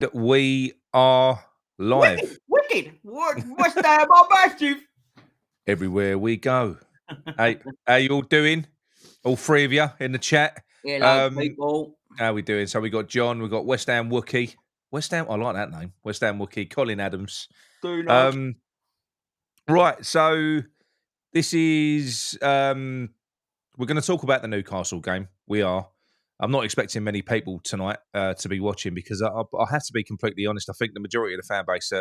that we are live Wicked. What's that about massive? everywhere we go. Hey, how you all doing? All three of you in the chat. Hello, people. How we doing? So we got John, we got West Ham Wookie. West Ham, I like that name. West Ham Wookie, Colin Adams. Do not. Right, so this is we're going to talk about the Newcastle game. We are. I'm not expecting many people tonight to be watching because I have to be completely honest. I think the majority of the fan base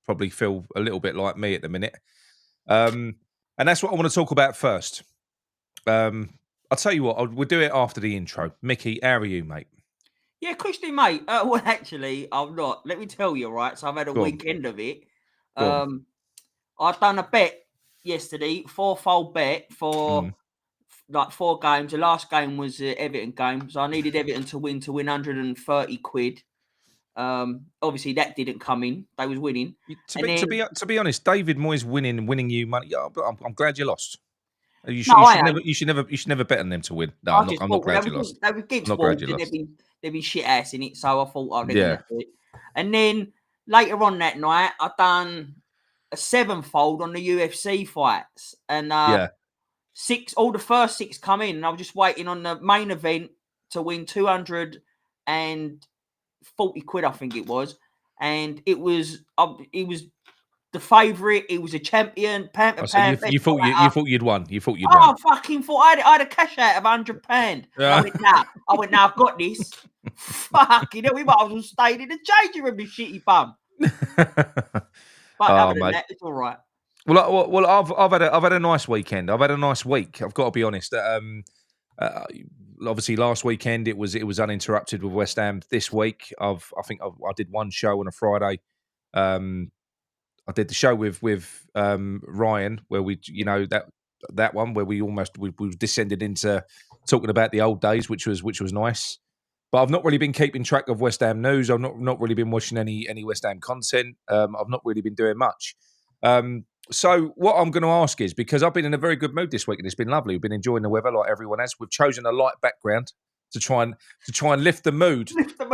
probably feel a little bit like me at the minute. And that's what I want to talk about first. I'll tell you what, we'll do it after the intro. Mickey, how are you, mate? Yeah, Christy, mate. Well, actually, I'm not. Let me tell you, right? So I've had a Go on. weekend of it. Go on. I've done a bet yesterday, fourfold bet for like 4 games. The last game was the Everton game, so I needed Everton to win 130 quid. Obviously that didn't come in. They was winning. To be honest, David Moyes winning you money. Yeah, I'm glad you lost. You should never bet on them to win. No, I'm not glad you lost. They were against Wolves and they've been shit ass in it, so I thought, they're gonna do it. And then later on that night, I done a 7-fold on the UFC fights, and all the first 6 come in, and I was just waiting on the main event to win 240 quid, I think it was, and it was the favourite. He was a champion. You thought you'd won. You thought you'd won. I fucking thought I had a cash out of £100. I went, nah. I've got this. Fucking hell, we might as well stayed in the changing room, you shitty bum. But other than that, it's all right. Well, I've had a nice weekend. I've had a nice week. I've got to be honest. Obviously, last weekend it was uninterrupted with West Ham. This week, I did one show on a Friday. I did the show with Ryan, where we, that one where we descended into talking about the old days, which was nice. But I've not really been keeping track of West Ham news. I've not really been watching any West Ham content. I've not really been doing much. So what I'm going to ask is, because I've been in a very good mood this week and it's been lovely. We've been enjoying the weather like everyone else. We've chosen a light background to try and lift the mood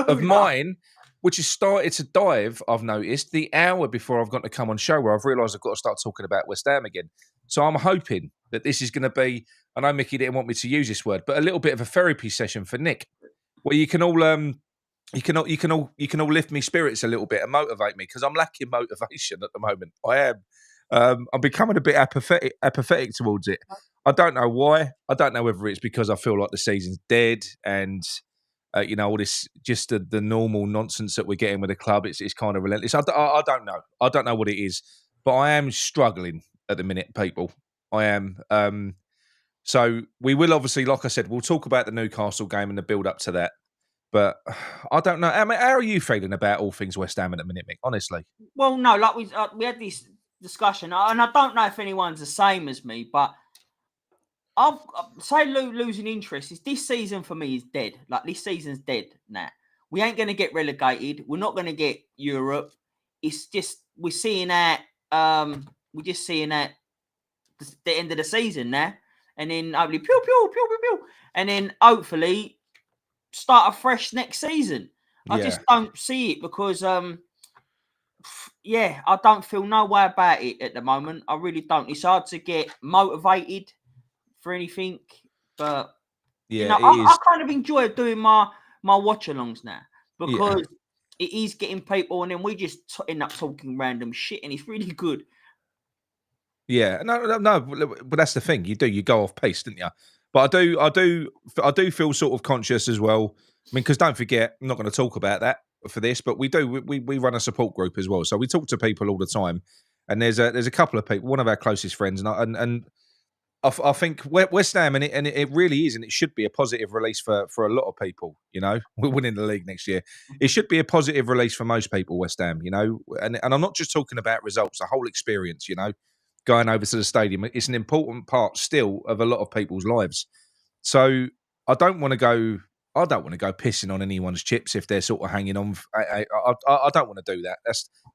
of mine, which has started to dive, I've noticed, the hour before I've got to come on show, where I've realised I've got to start talking about West Ham again. So I'm hoping that this is going to be, I know Mickey didn't want me to use this word, but a little bit of a therapy session for Nick, where you can all lift me spirits a little bit and motivate me, because I'm lacking motivation at the moment. I am. I'm becoming a bit apathetic towards it. I don't know why. I don't know whether it's because I feel like the season's dead and all this, just the normal nonsense that we're getting with the club. It's kind of relentless. I don't know. I don't know what it is, but I am struggling at the minute, people. I am. So we will obviously, like I said, we'll talk about the Newcastle game and the build up to that. But I don't know. I mean, how are you feeling about all things West Ham at the minute, Mick? Honestly. Well, no, like we had this discussion, and I don't know if anyone's the same as me, but I've say losing interest is this season for me is dead. Like, this season's dead now. We ain't going to get relegated. We're not going to get Europe. It's just we're just seeing that the end of the season now, and then hopefully pew pew pew pew pew, and then hopefully start afresh next season. I just don't see it because I don't feel no way about it at the moment. I really don't. It's hard to get motivated for anything, but I kind of enjoy doing my watch-alongs now, because it is getting people, and then we just end up talking random shit, and it's really good. Yeah, no, but that's the thing. You go off pace, don't you? But I do feel sort of conscious as well. I mean, because don't forget, I'm not going to talk about that for this, but we run a support group as well, so we talk to people all the time, and there's a couple of people, one of our closest friends, and I think West Ham, and it really is, and it should be a positive release for a lot of people. We're winning the league next year. It should be a positive release for most people, West Ham. And I'm not just talking about results, the whole experience. Going over to the stadium, it's an important part still of a lot of people's lives. So I don't want to go pissing on anyone's chips if they're sort of hanging on. I don't want to do that.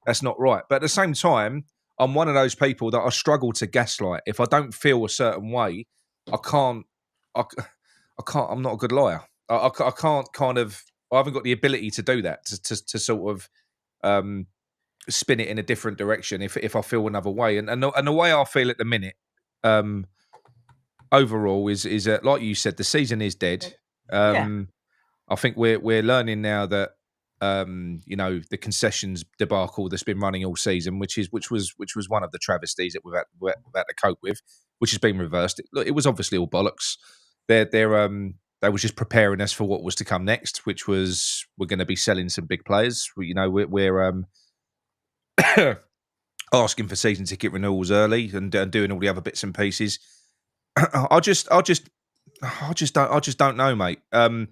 That's not right. But at the same time, I'm one of those people that I struggle to gaslight. If I don't feel a certain way, I can't. I'm not a good liar. I can't kind of. I haven't got the ability to do that, to sort of spin it in a different direction if I feel another way. And the way I feel at the minute, overall, is that, like you said, the season is dead. I think we're learning now that the concessions debacle that's been running all season, which was one of the travesties that we've had to cope with, which has been reversed. Look, it was obviously all bollocks. They was just preparing us for what was to come next, which was we're going to be selling some big players. We're asking for season ticket renewals early and doing all the other bits and pieces. I just don't know, mate. I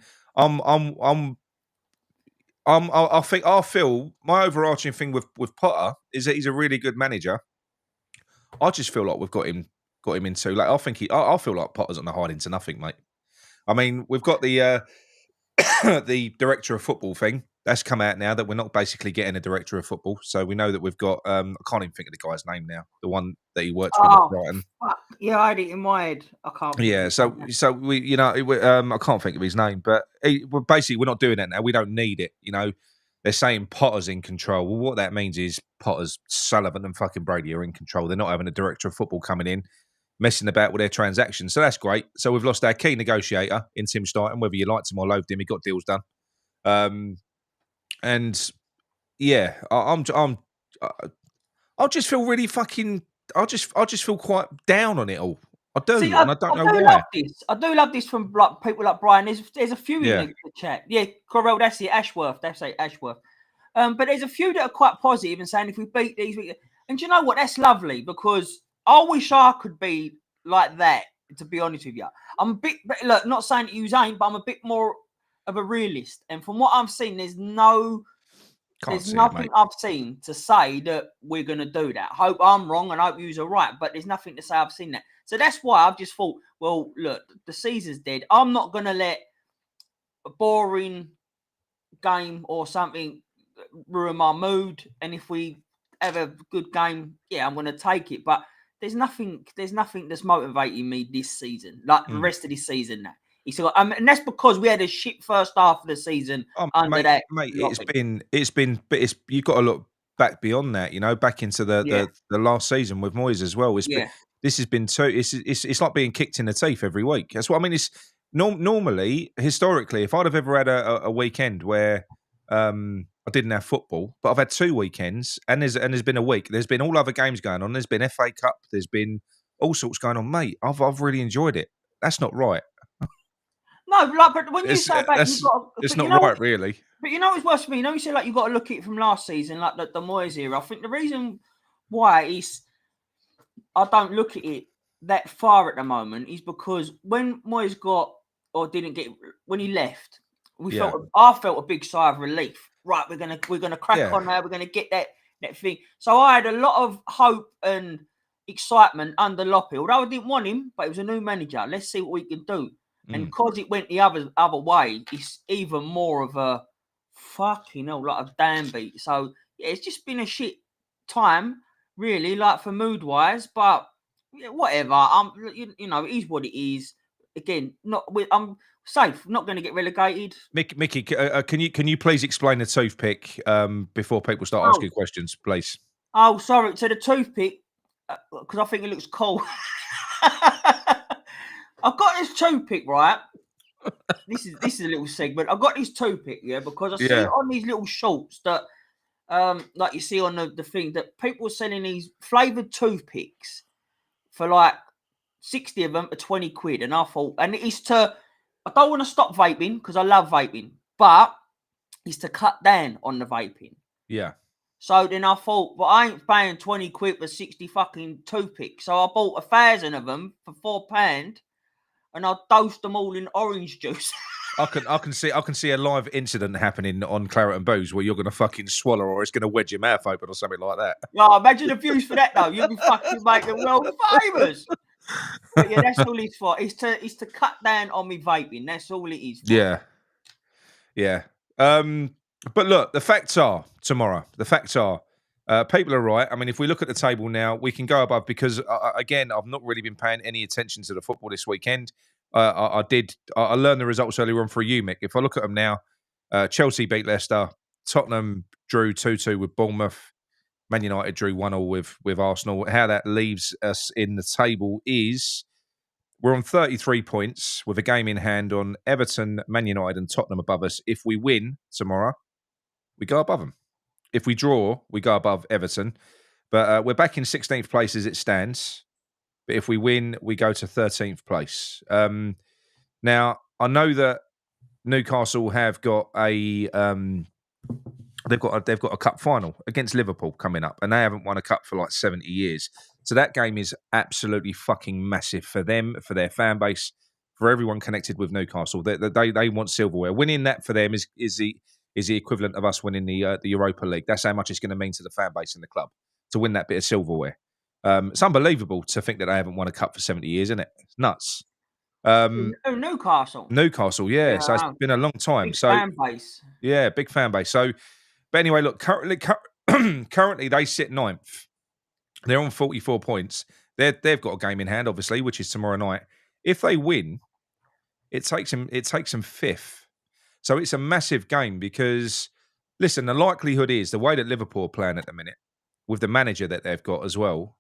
feel my overarching thing with Potter is that he's a really good manager. I just feel like we've got him into, like, I feel like Potter's on the hide into nothing, mate. I mean, we've got the the director of football thing that's come out now, that we're not basically getting a director of football. So we know that we've got I can't even think of the guy's name now, the one that he works with at Brighton. Yeah, I had it in my head. I can't. Yeah, so we I can't think of his name, but basically we're not doing that now. We don't need it. They're saying Potter's in control. Well, what that means is Potter's, Sullivan, and fucking Brady are in control. They're not having a director of football coming in messing about with their transactions. So that's great. So we've lost our key negotiator in Tim Stein, whether you liked him or loathed him, he got deals done. And yeah, I just feel really fucking. I just feel quite down on it all. I do, and I don't know why. I do love this from people like Brian. There's a few in the chat. Yeah, Correll, that's it. Ashworth, that's it. Ashworth. But there's a few that are quite positive and saying if we beat these, and do you know what? That's lovely, because I wish I could be like that. To be honest with you, I'm a bit. Look, not saying that you ain't, but I'm a bit more of a realist. And from what I've seen, there's nothing I've seen to say that we're going to do that. I hope I'm wrong and I hope you're right, but there's nothing to say I've seen that. So that's why I've just thought, well, look, the season's dead. I'm not going to let a boring game or something ruin my mood. And if we have a good game, yeah, I'm going to take it. But there's nothing that's motivating me this season, like the rest of this season now. And that's because we had a shit first half of the season that. Mate, it's been, but you've got to look back beyond that, back into the last season with Moyes as well. This has been it's like being kicked in the teeth every week. That's what I mean. It's normally, historically, if I'd have ever had a weekend where I didn't have football, but I've had 2 weekends, and there's been a week. There's been all other games going on. There's been FA Cup. There's been all sorts going on, mate. I've really enjoyed it. That's not right. No, but when you say about it's not right, really. But it's worse for me. You say you got to look at it from last season, like the Moyes era. I think the reason why I don't look at it that far at the moment is because when Moyes when he left, I felt a big sigh of relief. Right, we're gonna crack on now. We're gonna get that thing. So I had a lot of hope and excitement under Loppe. Although I didn't want him, but it was a new manager. Let's see what we can do. And because it went the other way, it's even more of a fucking hell, like a damn beat. So yeah, it's just been a shit time, really, like for mood wise. But whatever. It is what it is. Again, I'm safe. Not going to get relegated. Mickey, can you please explain the toothpick before people start asking questions, please? Oh, sorry. So the toothpick, because I think it looks cool. I've got this toothpick, right? This is a little segment. I've got this toothpick, because I see it on these little shorts that, like you see on the thing, that people are selling these flavoured toothpicks for like 60 of them for 20 quid. And I thought, I don't want to stop vaping because I love vaping, but it's to cut down on the vaping. Yeah. So then I thought, well, I ain't paying 20 quid for 60 fucking toothpicks. So I bought 1,000 of them for £4. And I'll dose them all in orange juice. I can see a live incident happening on Claret and Booze where you're going to fucking swallow, or it's going to wedge your mouth open or something like that. No, imagine the views for that though. You'll be fucking making world famous. But yeah, that's all it's for. It's to cut down on me vaping. That's all it is for. Yeah. But look, the facts are tomorrow. The facts are. People are right. I mean, if we look at the table now, we can go above because, again, I've not really been paying any attention to the football this weekend. I learned the results earlier on for you, Mick. If I look at them now, Chelsea beat Leicester. Tottenham drew 2-2 with Bournemouth. Man United drew 1-1 with Arsenal. How that leaves us in the table is we're on 33 points with a game in hand on Everton, Man United, and Tottenham above us. If we win tomorrow, we go above them. If we draw, we go above Everton. But we're back in 16th place as it stands. But if we win, we go to 13th place. Now, I know that Newcastle have got a they've got a cup final against Liverpool coming up, and they haven't won a cup for like 70 years. So that game is absolutely fucking massive for them, for their fan base, for everyone connected with Newcastle. They want silverware. Winning that for them is the equivalent of us winning the Europa League. That's how much it's going to mean to the fan base and the club to win that bit of silverware. It's unbelievable to think that they haven't won a cup for 70 years, isn't it? It's nuts. Newcastle. Newcastle, yeah. So it's been a long time. Big fan base. Yeah, big fan base. So, but anyway, look, currently they sit ninth. They're on 44 points. They've got a game in hand, obviously, which is tomorrow night. If they win, it takes them fifth. So it's a massive game because, listen, the likelihood is the way that Liverpool are playing at the minute, with the manager that they've got as well,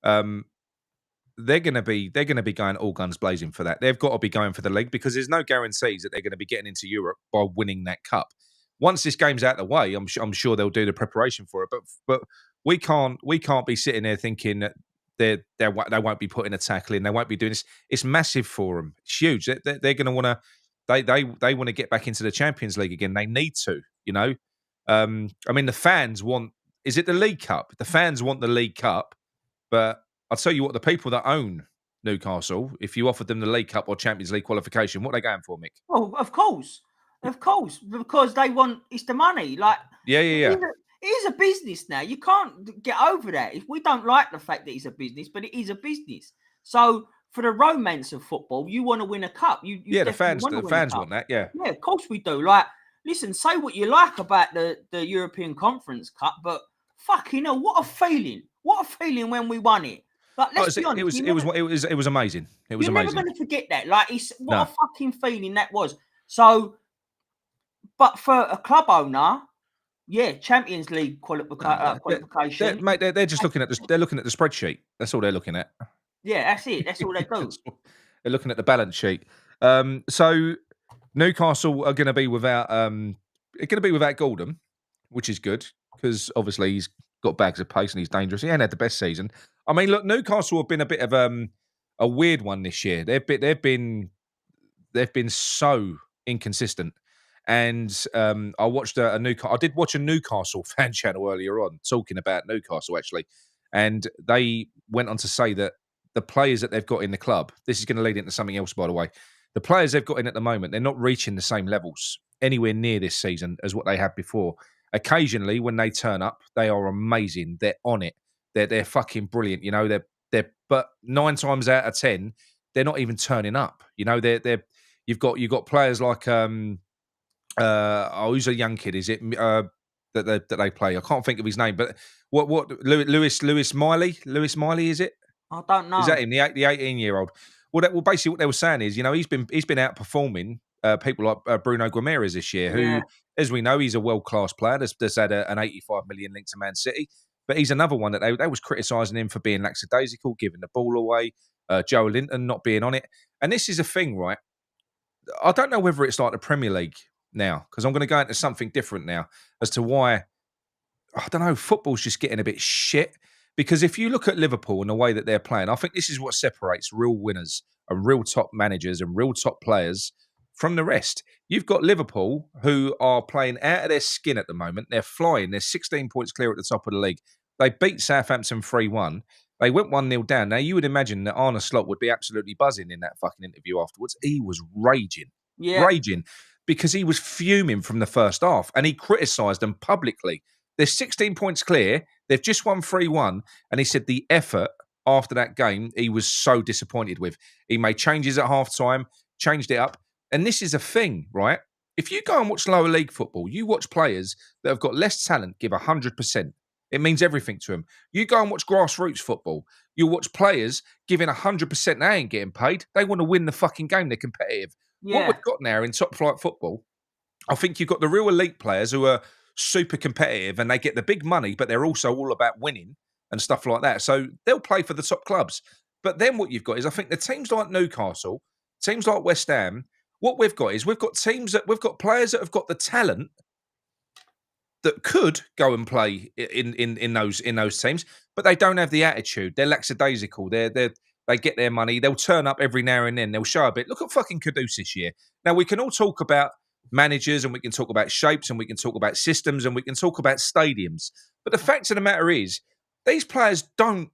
they're going to be going all guns blazing for that. They've got to be going for the league because there's no guarantees that they're going to be getting into Europe by winning that cup. Once this game's out of the way, I'm sure they'll do the preparation for it. But we can't be sitting there thinking that they won't be putting a tackle in. They won't be doing this. It's massive for them. It's huge. They're going to want to. They want to get back into the Champions League again. They need to. You know. I mean, the fans want. Is it the League Cup? The fans want the League Cup, but I'll tell you what, the people that own Newcastle, if you offered them the League Cup or Champions League qualification, what are they going for, Mick? Oh, of course, because they want it's the money. Like, yeah. It is a business now. You can't get over that. If we don't like the fact that it's a business, but it is a business. So for the romance of football, you want to win a cup. The fans want that. Yeah, of course we do. Like, listen, say what you like about the European Conference Cup, but fucking hell, what a feeling! What a feeling when we won it. Like, let's be honest, it was amazing. It was amazing. You're never going to forget that. Like, what a fucking feeling that was. So, but for a club owner, yeah, Champions League qualification. Mate, they're just looking at the spreadsheet. That's all they're looking at. Yeah, that's it. That's all they do. They're looking at the balance sheet. So Newcastle are going to be without Gordon, which is good because obviously he's got bags of pace and he's dangerous. He ain't had the best season. I mean, look, Newcastle have been a bit of a weird one this year. They've been so inconsistent. And I watched I did watch a Newcastle fan channel earlier on talking about Newcastle actually, and they went on to say that the players that they've got in the club. This is going to lead into something else, by the way. The players they've got in at the moment, they're not reaching the same levels anywhere near this season as what they had before. Occasionally, when they turn up, they are amazing. They're on it. They're fucking brilliant. You know, but 9 times out of 10, they're not even turning up. You know, you've got players like who's a young kid? Is it that they play? I can't think of his name, but what Lewis Miley? Lewis Miley, is it? I don't know. Is that him? The 18-year-old? Well, basically what they were saying is, you know, he's been outperforming people like Bruno Guimaraes this year, who, as we know, he's a world-class player. That's had an 85 million link to Man City, but he's another one that they was criticising him for being lackadaisical, giving the ball away, Joe Linton not being on it. And this is a thing, right? I don't know whether it's like the Premier League now, because I'm going to go into something different now as to why, I don't know, football's just getting a bit shit. Because if you look at Liverpool and the way that they're playing, I think this is what separates real winners and real top managers and real top players from the rest. You've got Liverpool who are playing out of their skin at the moment. They're flying. They're 16 points clear at the top of the league. They beat Southampton 3-1. They went 1-0 down. Now, you would imagine that Arne Slot would be absolutely buzzing in that fucking interview afterwards. He was raging. Raging. Because he was fuming from the first half and he criticised them publicly. They're 16 points clear. They've just won 3-1. And he said the effort after that game, he was so disappointed with. He made changes at half-time, changed it up. And this is a thing, right? If you go and watch lower league football, you watch players that have got less talent give 100%. It means everything to them. You go and watch grassroots football, you watch players giving 100%. They ain't getting paid. They want to win the fucking game. They're competitive. What we've got now in top flight football I think you've got the real elite players who are super competitive and they get the big money, but they're also all about winning and stuff like that. So they'll play for the top clubs. But then what you've got is, I think the teams like Newcastle, teams like West Ham, what we've got is we've got players that have got the talent that could go and play in those teams, but they don't have the attitude. They're lackadaisical. They get their money. They'll turn up every now and then. They'll show a bit. Look at fucking Kudus this year. Now we can all talk about managers and we can talk about shapes and we can talk about systems and we can talk about stadiums. But the fact of the matter is, these players don't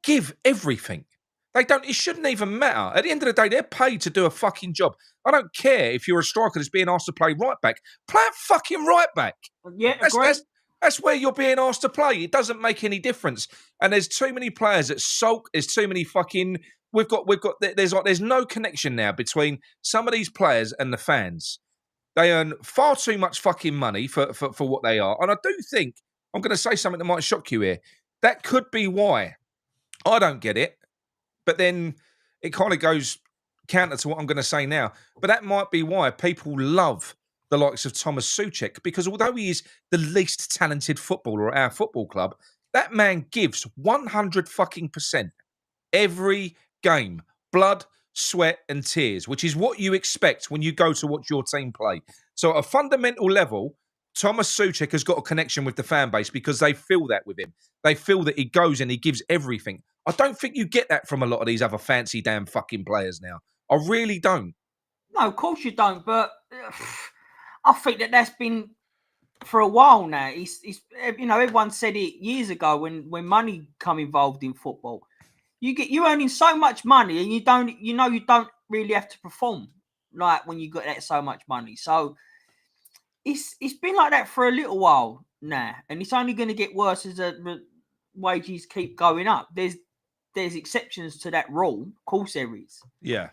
give everything. They don't. It shouldn't even matter. At the end of the day, they're paid to do a fucking job. I don't care if you're a striker that's being asked to play right back. Play a fucking right back. Yeah, agree. That's where you're being asked to play. It doesn't make any difference. And there's too many players that sulk. There's too many fucking. There's no connection now between some of these players and the fans. They earn far too much fucking money for what they are. And I do think I'm going to say something that might shock you here. That could be why. I don't get it. But then it kind of goes counter to what I'm going to say now. But that might be why people love the likes of Thomas Souček, because although he is the least talented footballer at our football club, that man gives 100 fucking percent every game. Blood, sweat and tears, which is what you expect when you go to watch your team play. So at a fundamental level, Thomas Souček has got a connection with the fan base because they feel that with him. They feel that he goes and he gives everything. I don't think you get that from a lot of these other fancy damn fucking players now. I really don't. No, of course you don't. But I think that's been for a while now. It's everyone said it years ago when money come involved in football. You're earning so much money and you don't really have to perform like when you got that so much money. So it's been like that for a little while now, and it's only going to get worse as the wages keep going up. There's exceptions to that rule, of course there is. Yeah,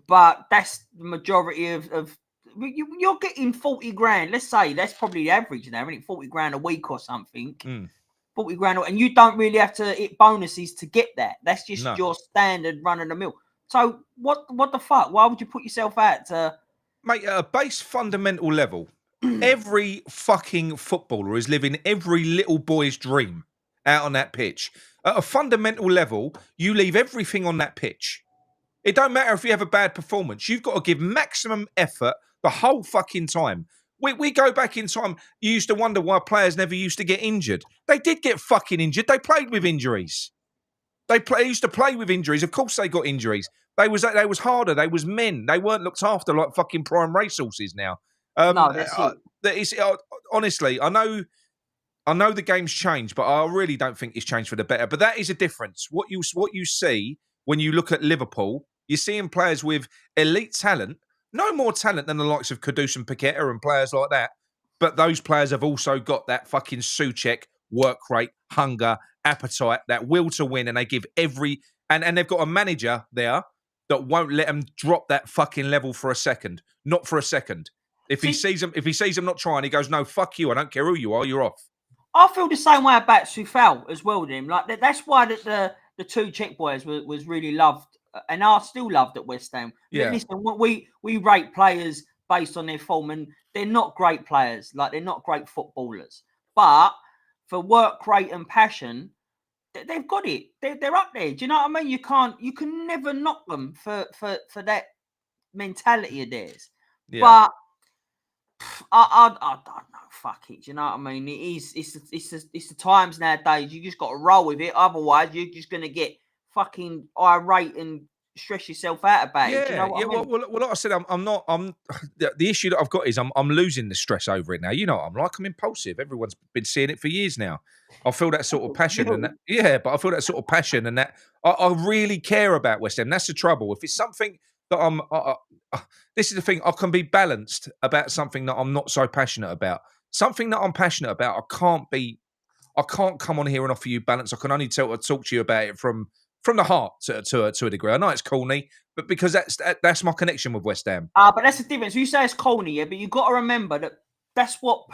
but that's the majority of you're getting 40 grand. Let's say that's probably the average now, isn't it? 40 grand a week or something. 40 grand, and you don't really have to hit bonuses to get that. That's just your standard run of the mill. So what the fuck? Why would you put yourself out to? Mate, at a base fundamental level, every fucking footballer is living every little boy's dream out on that pitch. At a fundamental level, you leave everything on that pitch. It don't matter if you have a bad performance. You've got to give maximum effort the whole fucking time. We go back in time. You used to wonder why players never used to get injured. They did get fucking injured. They played with injuries. They used to play with injuries. Of course they got injuries. They was harder. They was men. They weren't looked after like fucking prime racehorses now. No, that's it. Honestly, I know the game's changed, but I really don't think it's changed for the better. But that is a difference. What you see when you look at Liverpool, you're seeing players with elite talent, no more talent than the likes of Kudus and Paqueta and players like that. But those players have also got that fucking Souček work rate, hunger, appetite, that will to win, and they give and they've got a manager there that won't let them drop that fucking level for a second. Not for a second. If he sees them not trying, he goes, "No, fuck you. I don't care who you are. You're off." I feel the same way about Soufal as well. Then, like that's why the two Czech boys was really loved and are still loved at West Ham. Yeah. Listen, we rate players based on their form, and they're not great players. Like they're not great footballers, but for work rate and passion, they've got it. They're up there. Do you know what I mean? You can never knock them for that mentality of theirs. Yeah. But I don't know. Fuck it. Do you know what I mean? It's the times nowadays. You just got to roll with it. Otherwise, you're just gonna get fucking irate and stress yourself out about it. Do you know what I mean? Well, like I said, I'm not. The issue that I've got is I'm losing the stress over it now. You know, I'm impulsive. Everyone's been seeing it for years now. I feel that sort of passion and that. But I feel that sort of passion and that I really care about West Ham. That's the trouble. If it's something that this is the thing. I can be balanced about something that I'm not so passionate about. Something that I'm passionate about, I can't come on here and offer you balance. I can only talk to you about it from the heart to a degree. I know it's corny, but because that's my connection with West Ham. But that's the difference. You say it's corny, yeah, but you've got to remember that that's what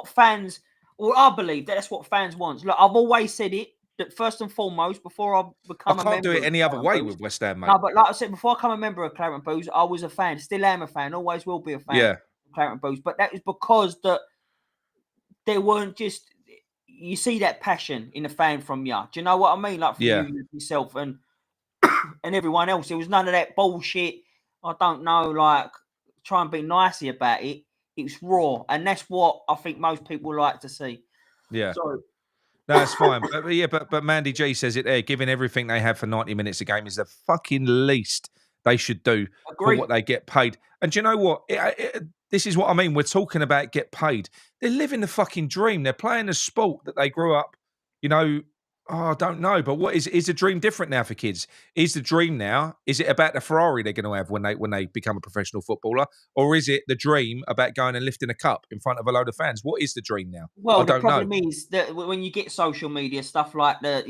fans, or I believe that's what fans want. Look, I've always said it, that first and foremost, before I become a member, I can't do it any other way with West Ham, mate. No, but like I said, before I become a member of Claret and Booze, I was a fan, still am a fan, always will be a fan. Yeah. Claret and Booze, but that is because that there weren't just. You see that passion in the fan from you. Do you know what I mean? Like from you yourself and everyone else. There was none of that bullshit. I don't know, like try and be nicey about it. It was raw, and that's what I think most people like to see. Yeah. Sorry. No, that's fine. But Mandy G says it there. Giving everything they have for 90 minutes a game is the fucking least they should do for what they get paid. And do you know what? This is what I mean. We're talking about get paid. They're living the fucking dream. They're playing a sport that they grew up, I don't know. But what is the dream different now for kids? Is the dream now, is it about the Ferrari they're going to have when they become a professional footballer? Or is it the dream about going and lifting a cup in front of a load of fans? What is the dream now? Well, the don't know. problem is that when you get social media stuff like I'm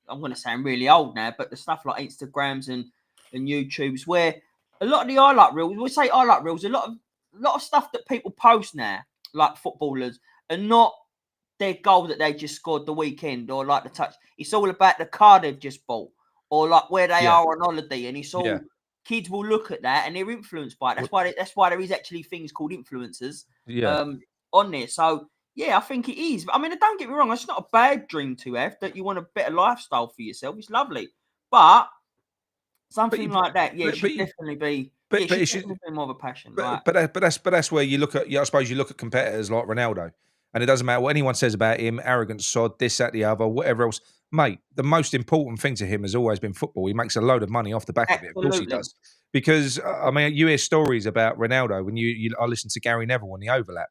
going to sound really old now, but the stuff like Instagrams and YouTubes, where a lot of the highlight reels, we say highlight reels, a lot of stuff that people post now, like footballers, are not their goal that they just scored the weekend or like the touch. It's all about the car they've just bought or like where they are on holiday, and it's all kids will look at that and they're influenced by it. That's why there is actually things called influencers on there. So yeah, I think it is. I mean, don't get me wrong, it's not a bad dream to have that you want a better lifestyle for yourself. It's lovely, but something like that, it should definitely be. It should be more of a passion. But that's where you look at. I suppose you look at competitors like Ronaldo, and it doesn't matter what anyone says about him, arrogant sod, this, that, the other, whatever else. Mate, the most important thing to him has always been football. He makes a load of money off the back of it. Of course he does. Because I mean, you hear stories about Ronaldo when I listened to Gary Neville on the Overlap,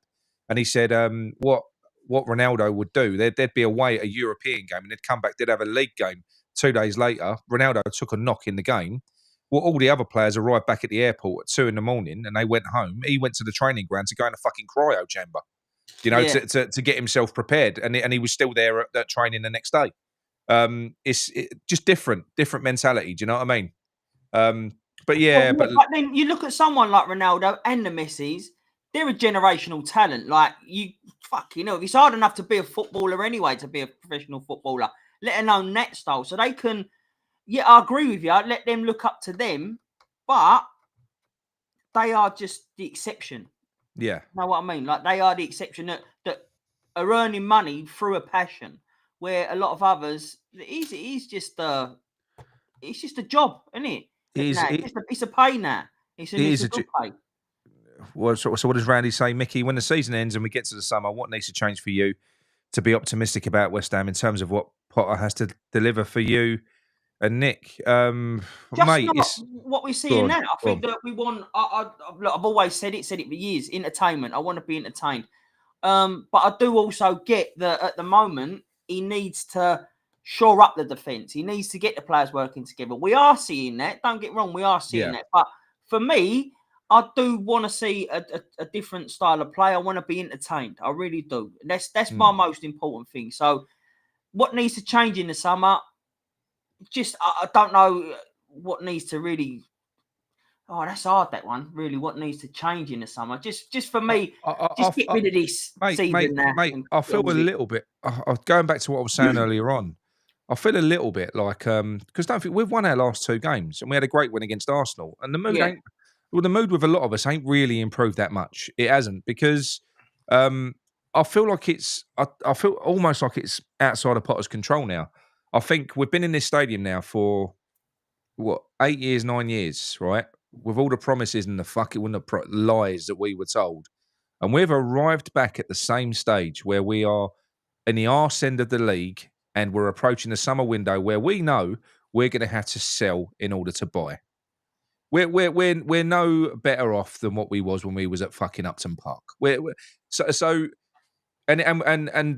and he said what Ronaldo would do. There'd be away at a European game, and they'd come back. They'd have a league game 2 days later. Ronaldo took a knock in the game. Well, all the other players arrived back at the airport at 2 a.m. and they went home. He went to the training ground to go in a fucking cryo chamber, to get himself prepared. And he was still there at training the next day. It's just different mentality. Do you know what I mean? But then you look at someone like Ronaldo and the Messis. They're a generational talent. Like it's hard enough to be a footballer anyway, to be a professional footballer, let alone that style. So they can. Yeah, I agree with you. I'd let them look up to them, but they are just the exception. Yeah. You know what I mean? Like they are the exception that are earning money through a passion, where a lot of others, it's just a job, isn't it? It's a pay now. It's a good pay. Well, so what does Randy say, Mickey? When the season ends and we get to the summer, what needs to change for you to be optimistic about West Ham in terms of what Potter has to deliver for you? And Nick, mate, it's what we're seeing now. I think that we want. I've always said it for years. Entertainment. I want to be entertained. But I do also get that at the moment he needs to shore up the defence. He needs to get the players working together. We are seeing that. Don't get wrong. We are seeing that. But for me, I do want to see a different style of play. I want to be entertained. I really do. That's my most important thing. So, what needs to change in the summer? Just I don't know what needs to really. Oh, that's hard. That one really. What needs to change in the summer? Just for me, just get rid of this season now. Mate, I feel a little bit. Going back to what I was saying earlier on, I feel a little bit like because don't think we've won our last 2 games and we had a great win against Arsenal, and the mood ain't. Well, the mood with a lot of us ain't really improved that much. It hasn't because I feel like I feel almost like it's outside of Potter's control now. I think we've been in this stadium now for, 8 years, 9 years, right? With all the promises and the lies that we were told. And we've arrived back at the same stage where we are in the arse end of the league and we're approaching the summer window where we know we're going to have to sell in order to buy. We're no better off than what we was when we was at fucking Upton Park. And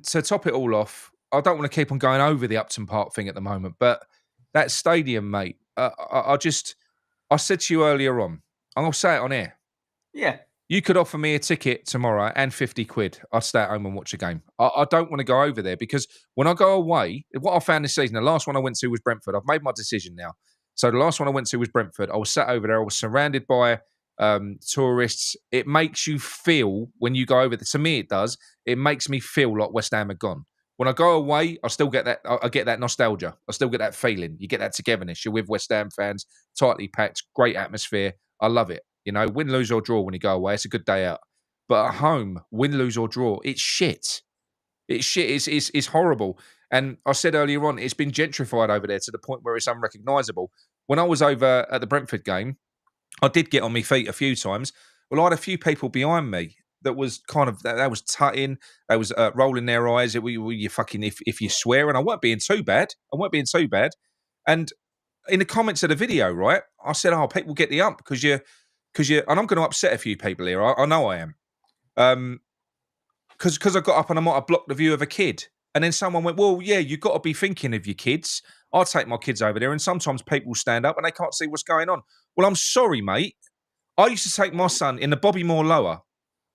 to top it all off, I don't want to keep on going over the Upton Park thing at the moment, but that stadium, mate, I said to you earlier on, and I'll say it on air. Yeah. You could offer me a ticket tomorrow and 50 quid. I'd stay at home and watch a game. I don't want to go over there because when I go away, what I found this season, the last one I went to was Brentford. I've made my decision now. So the last one I went to was Brentford. I was sat over there. I was surrounded by tourists. It makes you feel when you go over there. To me, it does. It makes me feel like West Ham are gone. When I go away, I still get that. I get that nostalgia. I still get that feeling. You get that togetherness. You're with West Ham fans, tightly packed, great atmosphere. I love it. You know, win, lose or draw when you go away, it's a good day out. But at home, win, lose or draw, it's shit. It's shit. It's horrible. And I said earlier on, it's been gentrified over there to the point where it's unrecognisable. When I was over at the Brentford game, I did get on my feet a few times. Well, I had a few people behind me that was kind of that was tutting, they was rolling their eyes. You fucking if you swear, and I weren't being too bad. And in the comments of the video, right, I said, "Oh, people get the ump because you," and I'm going to upset a few people here. I know I am. Because I got up and I might have blocked the view of a kid. And then someone went, well, yeah, you've got to be thinking of your kids. I'll take my kids over there. And sometimes people stand up and they can't see what's going on. Well, I'm sorry, mate. I used to take my son in the Bobby Moore lower,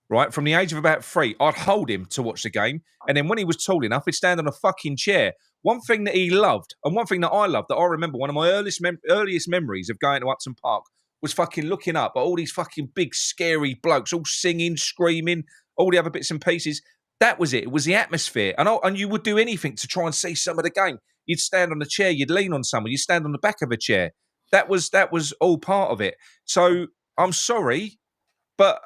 right? From the age of about 3, I'd hold him to watch the game. And then when he was tall enough, he'd stand on a fucking chair. One thing that he loved, and one thing that I loved, that I remember, one of my earliest memories of going to Upton Park was fucking looking up at all these fucking big, scary blokes, all singing, screaming, all the other bits and pieces. That was it. It was the atmosphere. And you would do anything to try and see some of the game. You'd stand on a chair, you'd lean on someone, you'd stand on the back of a chair. That was all part of it. So I'm sorry, but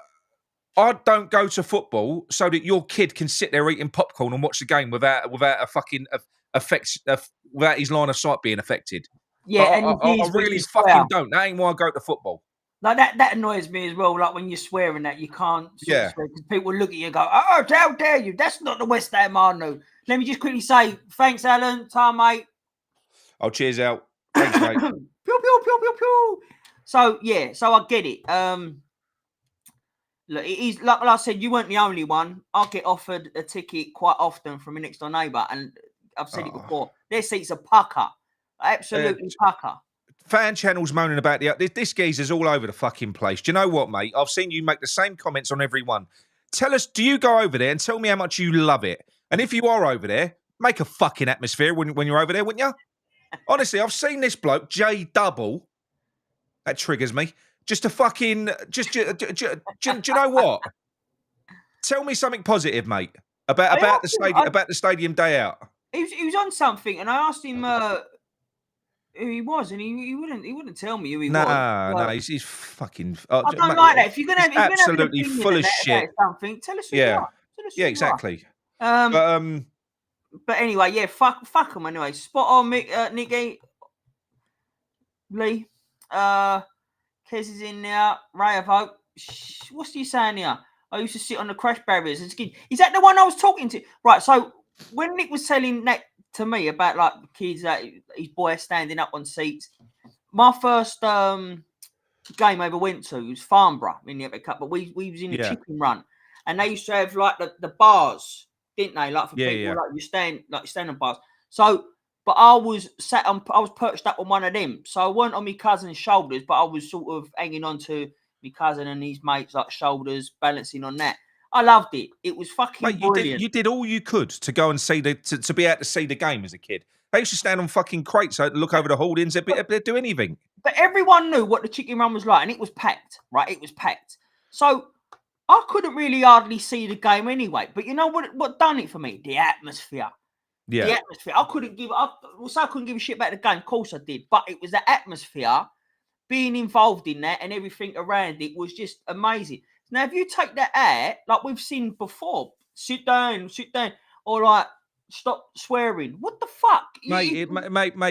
I don't go to football so that your kid can sit there eating popcorn and watch the game without a fucking without his line of sight being affected. Yeah, I really fucking don't. That ain't why I go to football. Like that annoys me as well. Like when you're swearing that you can't swear because people look at you and go, "Oh, how dare you? That's not the West Ham I know." Let me just quickly say, thanks, Alan. Time, mate. Oh, cheers out. Thanks, mate. Pew pew pew pew pew. So yeah, so I get it. Look, it is like I said, you weren't the only one. I get offered a ticket quite often from a next door neighbour, and I've said it before. Their seats are pucker, absolutely pucker. Fan channels moaning about this geezer's all over the fucking place. Do you know what, mate? I've seen you make the same comments on every one. Tell us, do you go over there and tell me how much you love it? And if you are over there, make a fucking atmosphere when you're over there, wouldn't you? Honestly, I've seen this bloke, J Double. That triggers me. Just a fucking, do you know what? Tell me something positive, mate, about the stadium day out. He was on something, and I asked him who he was, and he wouldn't tell me who he was. No, he's fucking. I don't like that. If you're gonna have absolutely full of shit, something, tell us who you are. Yeah, exactly. But anyway, yeah, fuck them anyway. Spot on, Nicky. Lee. Kez is in there. Ray of Hope. What's he saying here? I used to sit on the crash barriers as a kid. Is that the one I was talking to? Right, so when Nick was telling that to me about like kids that his boy standing up on seats, my first game I ever went to was Farnborough in the FA Cup, but we was in the chicken run, and they used to have like the bars, didn't they? Like for people like you stand on bars. So, but I was perched up on one of them, so I weren't on my cousin's shoulders, but I was sort of hanging on to my cousin and his mates like shoulders, balancing on that. I loved it. It was fucking brilliant. You did all you could to go and see to be able to see the game as a kid. They used to stand on fucking crates, look over the hoardings. They'd do anything. But everyone knew what the chicken run was like, and it was packed, right? It was packed. So I couldn't really hardly see the game anyway. But you know what done it for me? The atmosphere. Yeah. The atmosphere. I couldn't give a shit about the game. Of course I did. But it was the atmosphere, being involved in that and everything around it was just amazing. Now, if you take that out, like we've seen before, sit down, or like stop swearing. What the fuck, mate?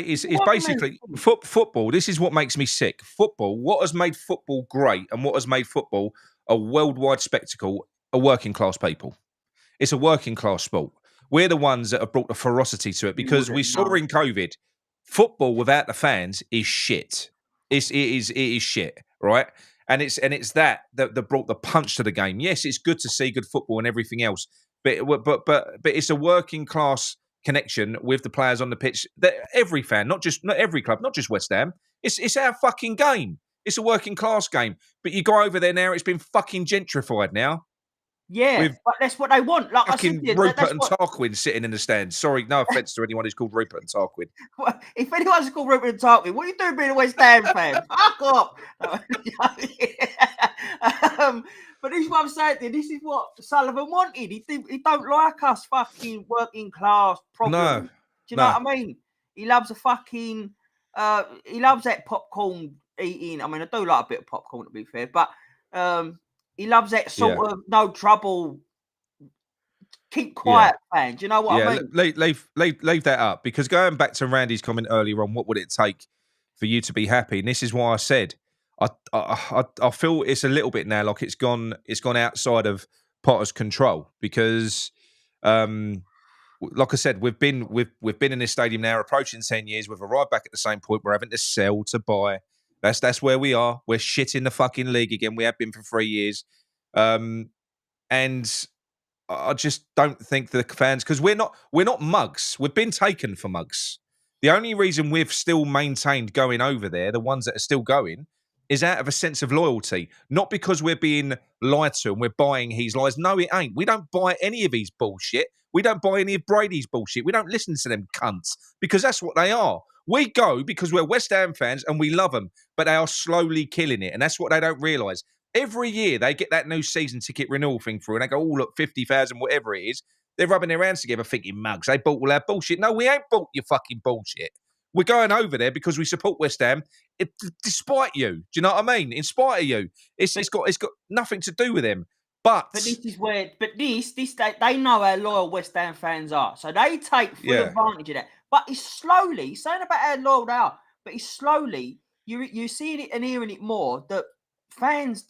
It's basically football. This is what makes me sick. Football. What has made football great and what has made football a worldwide spectacle? A working class people. It's a working class sport. We're the ones that have brought the ferocity to it because we saw in COVID, football without the fans is shit. It is shit, right? And it's that brought the punch to the game. Yes, it's good to see good football and everything else, but it's a working class connection with the players on the pitch. That every fan, not every club, not just West Ham. It's our fucking game. It's a working class game. But you go over there now, it's been fucking gentrified now. Yeah, but that's what they want. Like fucking I said, Rupert and Tarquin sitting in the stands. Sorry, no offence to anyone who's called Rupert and Tarquin. Well, if anyone's called Rupert and Tarquin, what are you doing being a West Ham fan? Fuck off. But this is what I'm saying. This is what Sullivan wanted. He don't like us fucking working class problems. No. Do you know what I mean? He loves a fucking. He loves that popcorn eating. I mean, I do like a bit of popcorn to be fair, but He loves that sort of no trouble, keep quiet fan. Do you know what I mean? Leave that up, because going back to Randy's comment earlier on, what would it take for you to be happy? And this is why I said I feel it's a little bit now like it's gone outside of Potter's control, because like I said, we've been in this stadium now approaching 10 years. We've arrived back at the same point. We're having to sell to buy. That's where we are. We're shit in the fucking league again. We have been for 3 years. And I just don't think the fans, because we're not mugs. We've been taken for mugs. The only reason we've still maintained going over there, the ones that are still going, is out of a sense of loyalty, not because we're being lied to and we're buying his lies. No, it ain't. We don't buy any of his bullshit. We don't buy any of Brady's bullshit. We don't listen to them cunts, because that's what they are. We go because we're West Ham fans and we love them, but they are slowly killing it, and that's what they don't realise. Every year they get that new season ticket renewal thing through and they go, oh, look, 50,000, whatever it is. They're rubbing their hands together thinking, mugs, they bought all our bullshit. No, we ain't bought your fucking bullshit. We're going over there because we support West Ham, despite you. Do you know what I mean? In spite of you. It's got nothing to do with them. But this is where, they know how loyal West Ham fans are. So they take full advantage of that. But it's slowly, saying about how loyal they are, but it's slowly, you're seeing it and hearing it more, that fans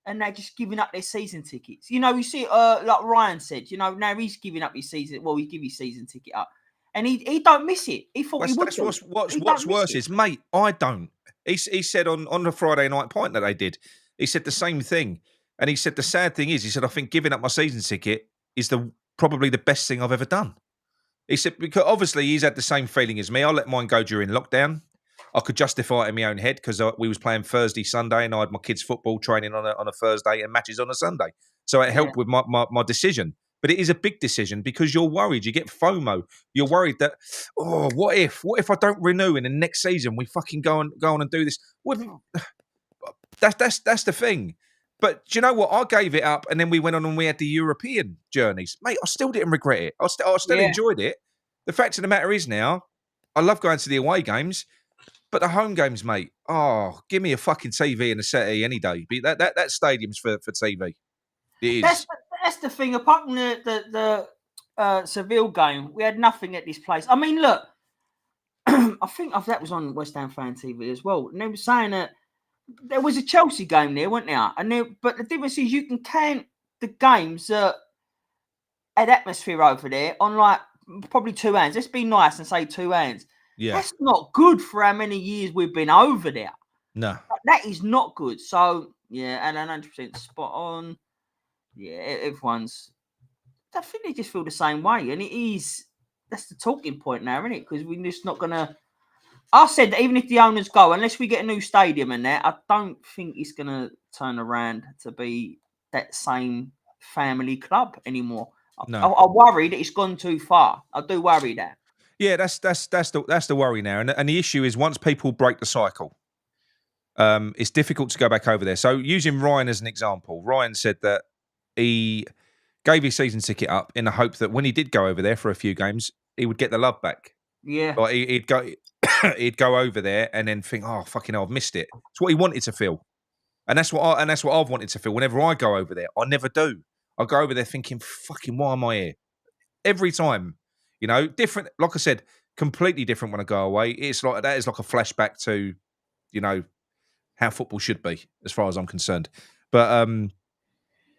and they're just giving up their season tickets. You know, you see, like Ryan said, you know, now he's giving up his season. Well, he give his season ticket up, and he don't miss it. He thought he would. That's what's worse is, mate, I don't. He said on the Friday night point that they did, he said the same thing, and he said the sad thing is, he said, I think giving up my season ticket is probably the best thing I've ever done. He said, because obviously he's had the same feeling as me. I let mine go during lockdown. I could justify it in my own head because we was playing Thursday, Sunday, and I had my kids' football training on a Thursday and matches on a Sunday. So it helped with my decision. But it is a big decision because you're worried. You get FOMO. You're worried that, oh, what if I don't renew in the next season? We fucking go on and do this. That's the thing. But do you know what? I gave it up, and then we went on and we had the European journeys. Mate, I still didn't regret it. I still enjoyed it. The fact of the matter is now, I love going to the away games. But the home games, mate, give me a fucking TV and a settee any day. That stadium's for TV. It is. That's the thing. Apart from the Seville game, we had nothing at this place. I mean, look, I think that was on West Ham Fan TV as well. And they were saying that there was a Chelsea game there, wasn't there? But the difference is you can count the games that had atmosphere over there on like probably 2 hands. Let's be nice and say 2 hands. Yeah. That's not good for how many years we've been over there. No. That is not good. So, yeah, and 100% spot on. Yeah, everyone's... I think they just feel the same way. And that's the talking point now, isn't it? Because we're just not going to... I said that even if the owners go, unless we get a new stadium in there, I don't think it's going to turn around to be that same family club anymore. No. I worry that it's gone too far. I do worry that. Yeah, that's the worry now, and the issue is once people break the cycle, it's difficult to go back over there. So using Ryan as an example, Ryan said that he gave his season ticket up in the hope that when he did go over there for a few games, he would get the love back. Yeah, like he'd go over there and then think, oh fucking hell, I've missed it. It's what he wanted to feel, and that's what I've wanted to feel. Whenever I go over there, I never do. I go over there thinking, fucking, why am I here? Every time. You know, different, like I said, completely different when I go away. It's like, that is like a flashback to, you know, how football should be, as far as I'm concerned. But,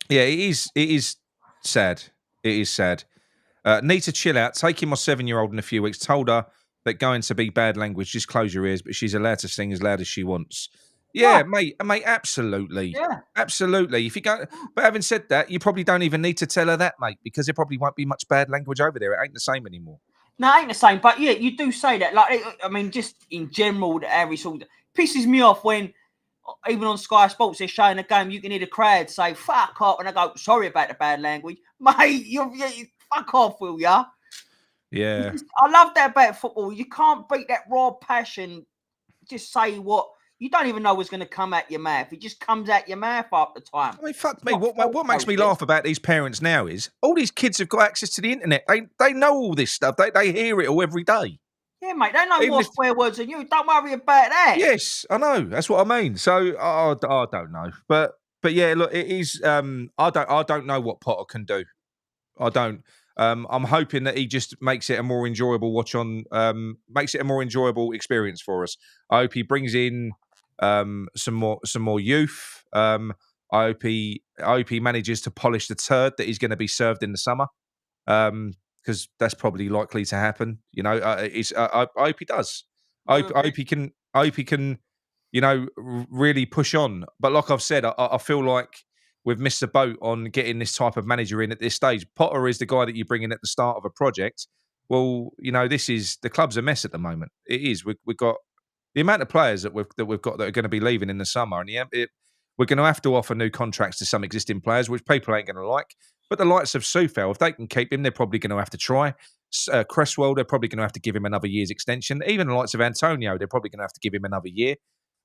yeah, it is sad. It is sad. Need to chill out. Taking my 7-year-old in a few weeks. Told her that going to be bad language, just close your ears, but she's allowed to sing as loud as she wants. Yeah, mate, absolutely. Yeah. Absolutely. If you go, but having said that, you probably don't even need to tell her that, mate, because there probably won't be much bad language over there. It ain't the same anymore. No, it ain't the same. But yeah, you do say that. Like, I mean, just in general, every sort of pisses me off when even on Sky Sports they're showing a game. You can hear the crowd say "fuck off," and I go, "Sorry about the bad language, mate. You fuck off, will ya?" Yeah. I love that about football. You can't beat that raw passion. Just say what. You don't even know what's going to come out your mouth. It just comes out your mouth half the time. I mean, fuck me. What makes me laugh about these parents now is all these kids have got access to the internet. They know all this stuff. They hear it all every day. Yeah, mate. They know more swear words than you. Don't worry about that. Yes, I know. That's what I mean. So I don't know, but But yeah, look, it is. I don't know what Potter can do. I don't. I'm hoping that he just makes it a more enjoyable watch on. Makes it a more enjoyable experience for us. I hope he brings in some more youth. I hope he manages to polish the turd that he's going to be served in the summer. Because that's probably likely to happen. You know, I hope he does. I hope he can. I hope he can. You know, really push on. But like I've said, I feel like we've missed the boat on getting this type of manager in at this stage. Potter is the guy that you bring in at the start of a project. Well, you know, the club's a mess at the moment. It is. We've got the amount of players that we've got that are going to be leaving in the summer, and we're going to have to offer new contracts to some existing players, which people ain't going to like. But the likes of Soufal, if they can keep him, they're probably going to have to try. Cresswell, they're probably going to have to give him another year's extension. Even the likes of Antonio, they're probably going to have to give him another year.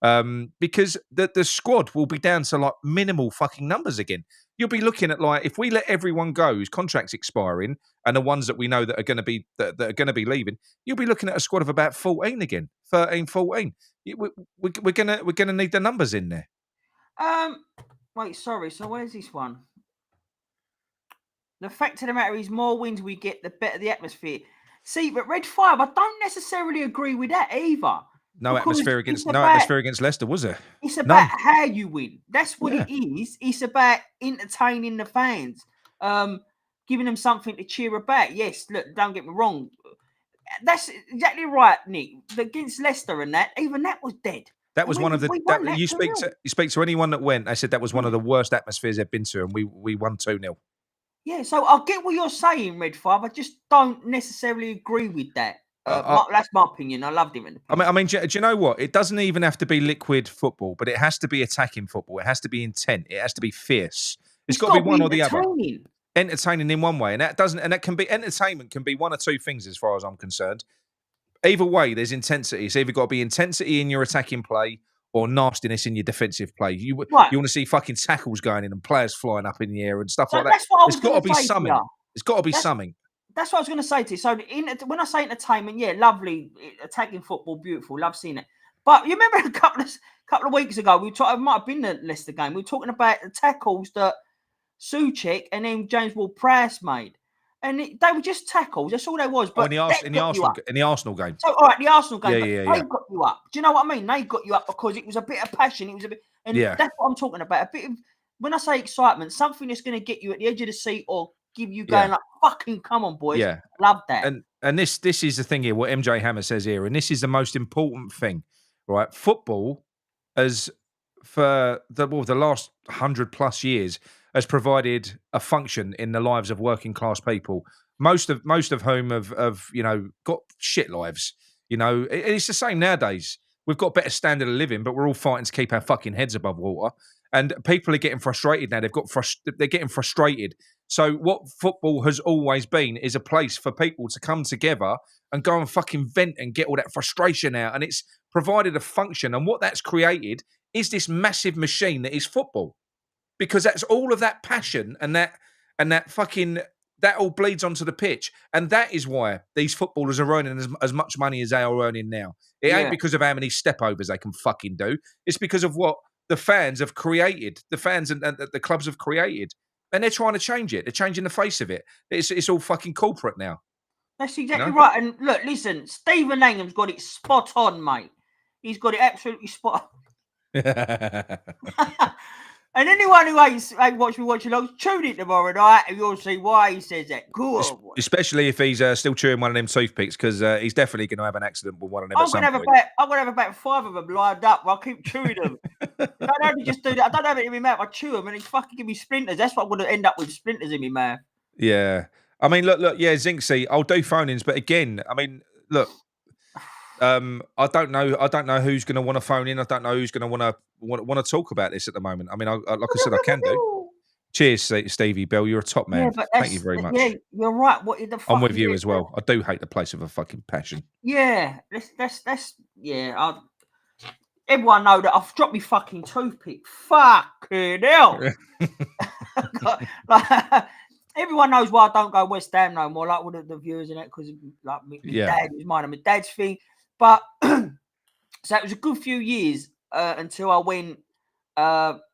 Because the squad will be down to like minimal fucking numbers again. You'll be looking at like if we let everyone go whose contracts expiring and the ones that we know that are going to be that are going to be leaving, you'll be looking at a squad of about 14 again, 13, 14. We're gonna need the numbers in there. Wait, sorry. So where's this one? The fact of the matter is, more wins we get, the better the atmosphere. See, but Red 5, I don't necessarily agree with that either. No atmosphere against Leicester, was there? It's about how you win. That's what it is. It's about entertaining the fans, giving them something to cheer about. Yes, look, don't get me wrong. That's exactly right, Nick. Against Leicester and that, even that was dead. That was one of the. You speak to anyone that went. They said that was one of the worst atmospheres they've been to, and we won 2-0. Yeah, so I get what you're saying, Red 5. I just don't necessarily agree with that. That's my opinion. I loved him. I mean, do you know what? It doesn't even have to be liquid football, but it has to be attacking football. It has to be intent. It has to be fierce. It's got to be one or the other. Entertaining in one way, and that can be entertainment. Can be one or two things, as far as I'm concerned. Either way, there's intensity. It's either got to be intensity in your attacking play or nastiness in your defensive play. You want to see fucking tackles going in and players flying up in the air and stuff like that. There's got to be something. There's got to be something. That's what I was going to say to you. So when I say entertainment, yeah, lovely attacking football, beautiful, love seeing it. But you remember a couple of weeks ago, we were talking. It might have been the Leicester game. We were talking about the tackles that Souček and then James Ward-Prowse made, and they were just tackles. That's all they was. But in the Arsenal game. So all right, the Arsenal game. Yeah. They got you up. Do you know what I mean? They got you up because it was a bit of passion. It was a bit, and that's what I'm talking about. A bit of, when I say excitement, something that's going to get you at the edge of the seat or give you going like, fucking come on, boys. Yeah. Love that. And this is the thing here, what MJ Hammer says here, and this is the most important thing, right? Football, as for the last 100+ years, has provided a function in the lives of working class people, most of whom have got shit lives. You know, it's the same nowadays. We've got better standard of living, but we're all fighting to keep our fucking heads above water. And people are getting frustrated now. They're getting frustrated. So what football has always been is a place for people to come together and go and fucking vent and get all that frustration out. And it's provided a function. And what that's created is this massive machine that is football. Because that's all of that passion and that fucking, that all bleeds onto the pitch. And that is why these footballers are earning as much money as they are earning now. It ain't because of how many stepovers they can fucking do. It's because of what the fans have created, the fans and the clubs have created. And they're trying to change it. They're changing the face of it. It's all fucking corporate now. That's exactly right. And look, listen, Stephen Langham's got it spot on, mate. He's got it absolutely spot on. And anyone who ain't watched me watching along, tune in tomorrow night and you'll see why he says that. Cool. Especially if he's still chewing one of them toothpicks, because he's definitely going to have an accident with one of them. I'm going to have about 5 of them lined up. I'll keep chewing them. I don't only just do that. I don't have it in my mouth. I chew them and it's fucking give me splinters. That's what I'm going to end up with, splinters in my mouth. Yeah. I mean, look, yeah, Zinksy, I'll do phone-ins, but again, I mean, look, I don't know who's going to want to phone in. I don't know who's going to want to talk about this at the moment. I mean, like I said, I can do. Cheers, Stevie Bell. You're a top man. Yeah, thank you very much. Yeah, you're right. What the fuck? I'm with you as well. I do hate the place of a fucking passion. Yeah, that's yeah. Everyone know that I've dropped my fucking toothpick. Fucking hell. Everyone knows why I don't go West Ham no more, like all the viewers and that, because like my dad was mine and my dad's thing. But so it was a good few years until I went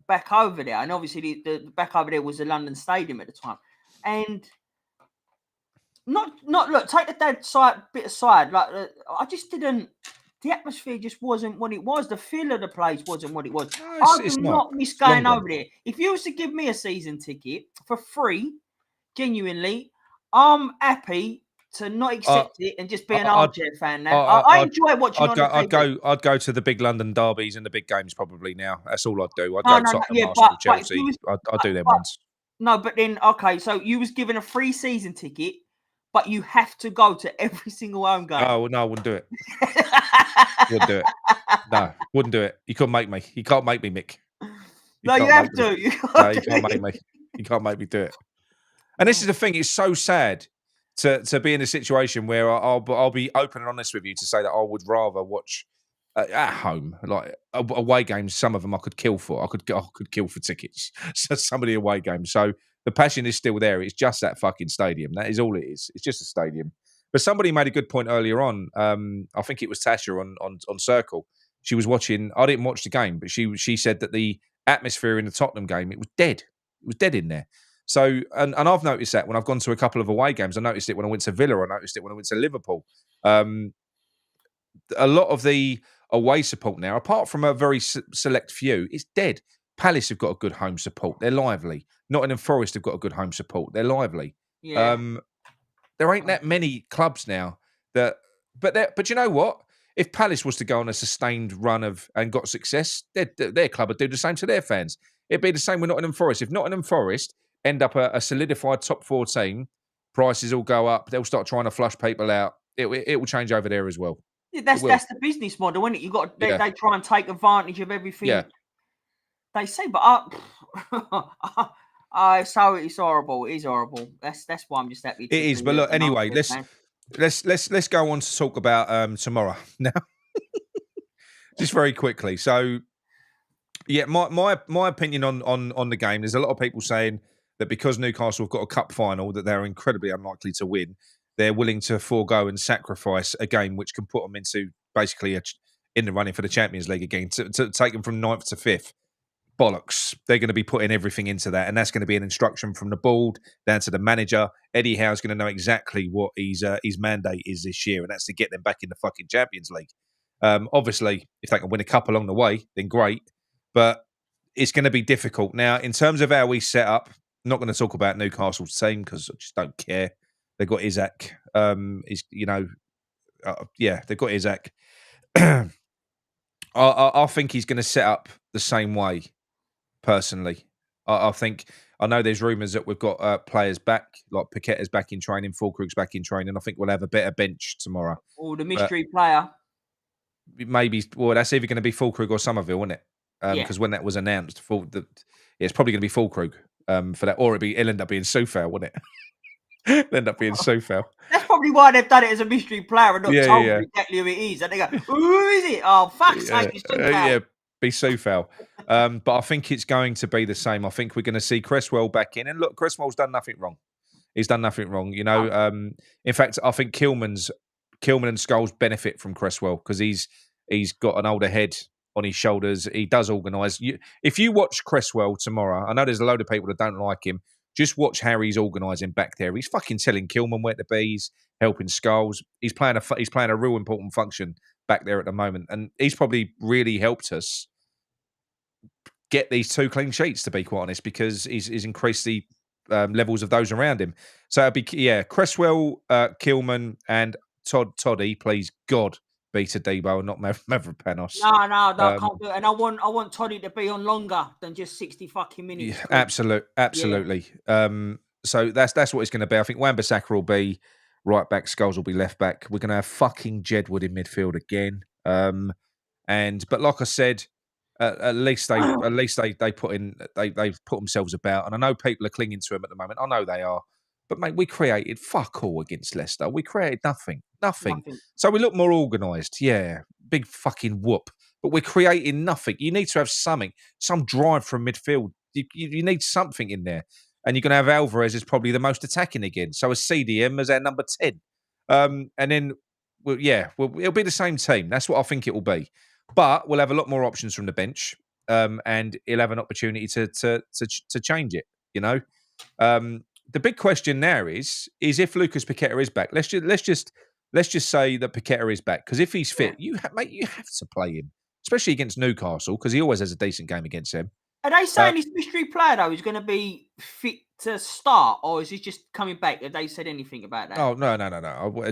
back over there, and obviously the back over there was the London Stadium at the time, and not look, take the dad side bit aside, like I just didn't. The atmosphere just wasn't what it was. The feel of the place wasn't what it was. No, I it's do not. not miss It's long going gone. over there. If you was to give me a season ticket for free, genuinely, I'm happy to not accept it and just be an armchair fan now. I enjoy watching on the TV. I'd go to the big London derbies and the big games probably now. That's all I'd do. I'd No, go no, no, Tottenham, yeah, Arsenal, but if Chelsea. you was, I'd do them but, ones. no, but then okay, so you was given a free season ticket, but you have to go to every single home game. Oh no, I wouldn't do it. Wouldn't do it. No, wouldn't do it. You couldn't make me. You can't make me, Mick. No, you have to. No, you can't make me. You can't make me do it. And this is the thing. It's so sad to be in a situation where I'll be open and honest with you to say that I would rather watch at home, like away games. Some of them I could kill for. I could kill for tickets. So some of the away games. So the passion is still there. It's just that fucking stadium. That is all it is. It's just a stadium. But somebody made a good point earlier on. I think it was Tasha on Circle. She was watching. I didn't watch the game, but she said that the atmosphere in the Tottenham game, it was dead. It was dead in there. So, and I've noticed that when I've gone to a couple of away games. I noticed it when I went to Villa. I noticed it when I went to Liverpool. A lot of the away support now, apart from a very select few, is dead. Palace have got a good home support. They're lively. Nottingham Forest have got a good home support. They're lively. Yeah. There ain't that many clubs now that, but you know what? If Palace was to go on a sustained run and got success, their club would do the same to their fans. It'd be the same with Nottingham Forest. If Nottingham Forest end up a solidified top 4 team, prices will go up. They'll start trying to flush people out. It will change over there as well. Yeah, that's the business model, isn't it? You got they try and take advantage of everything they say, but so it's horrible. It is horrible. That's why I'm just happy. It is, but look, anyway, let's go on to talk about tomorrow now. Just very quickly. So, yeah, my opinion on the game. There's a lot of people saying that because Newcastle have got a cup final, that they're incredibly unlikely to win. They're willing to forego and sacrifice a game which can put them into basically in the running for the Champions League again, to take them from 9th to 5th. Bollocks. They're going to be putting everything into that, and that's going to be an instruction from the board down to the manager. Eddie Howe's going to know exactly what his mandate is this year, and that's to get them back in the fucking Champions League. Obviously, if they can win a cup along the way, then great, but it's going to be difficult. Now, in terms of how we set up, I'm not going to talk about Newcastle's team because I just don't care. They've got Isaac. They've got Isaac. I think he's going to set up the same way. Personally, I think I know there's rumours that we've got players back, like Paqueta's back in training, Fulkrug's back in training. I think we'll have a better bench tomorrow. Oh, the mystery player. Maybe, well, that's either going to be Fulkrug or Somerville, isn't it? Because when that was announced, it's probably going to be Fulkrug for that, or it'll end up being Soufal, wouldn't it? It'll end up being Soufal. That's probably why they've done it as a mystery player and not told you exactly who it is. And they go, who is it? Oh, fuck's sake, it's Soufal. Be Soufal. But I think it's going to be the same. I think we're going to see Cresswell back in. And look, Cresswell's done nothing wrong. He's done nothing wrong. You know, in fact, I think Kilman and Scholes benefit from Cresswell because he's got an older head on his shoulders. He does organise. If you watch Cresswell tomorrow, I know there's a load of people that don't like him. Just watch how he's organising back there. He's fucking telling Kilman where to be. He's helping Scholes. He's playing a real important function back there at the moment, and he's probably really helped us get these 2 clean sheets, to be quite honest, because he's increased the levels of those around him. So it'd be Cresswell, Kilman, and Toddy. Please God, be Todibo and not Mavropanos. No, can't do it. And I want Toddy to be on longer than just 60 fucking minutes. Yeah, absolutely. Yeah. So that's what it's going to be. I think Wan-Bissaka will be right back. Scholes will be left back. We're going to have fucking Jedwood in midfield again. But like I said, at least they they've put themselves about. And I know people are clinging to him at the moment. I know they are. But mate, we created fuck all against Leicester. We created nothing. So we look more organised. Yeah, big fucking whoop. But we're creating nothing. You need to have something, some drive from midfield. You need something in there. And you're going to have Alvarez as probably the most attacking again. So as CDM as our number 10. And then, it'll be the same team. That's what I think it will be. But we'll have a lot more options from the bench. and he'll have an opportunity to change it. You know, the big question now is if Lucas Paqueta is back. Let's just say that Paqueta is back, because if he's fit, you have to play him, especially against Newcastle, because he always has a decent game against them. Are they saying this mystery player though is going to be fit to start, or is he just coming back? Have they said anything about that? Oh no,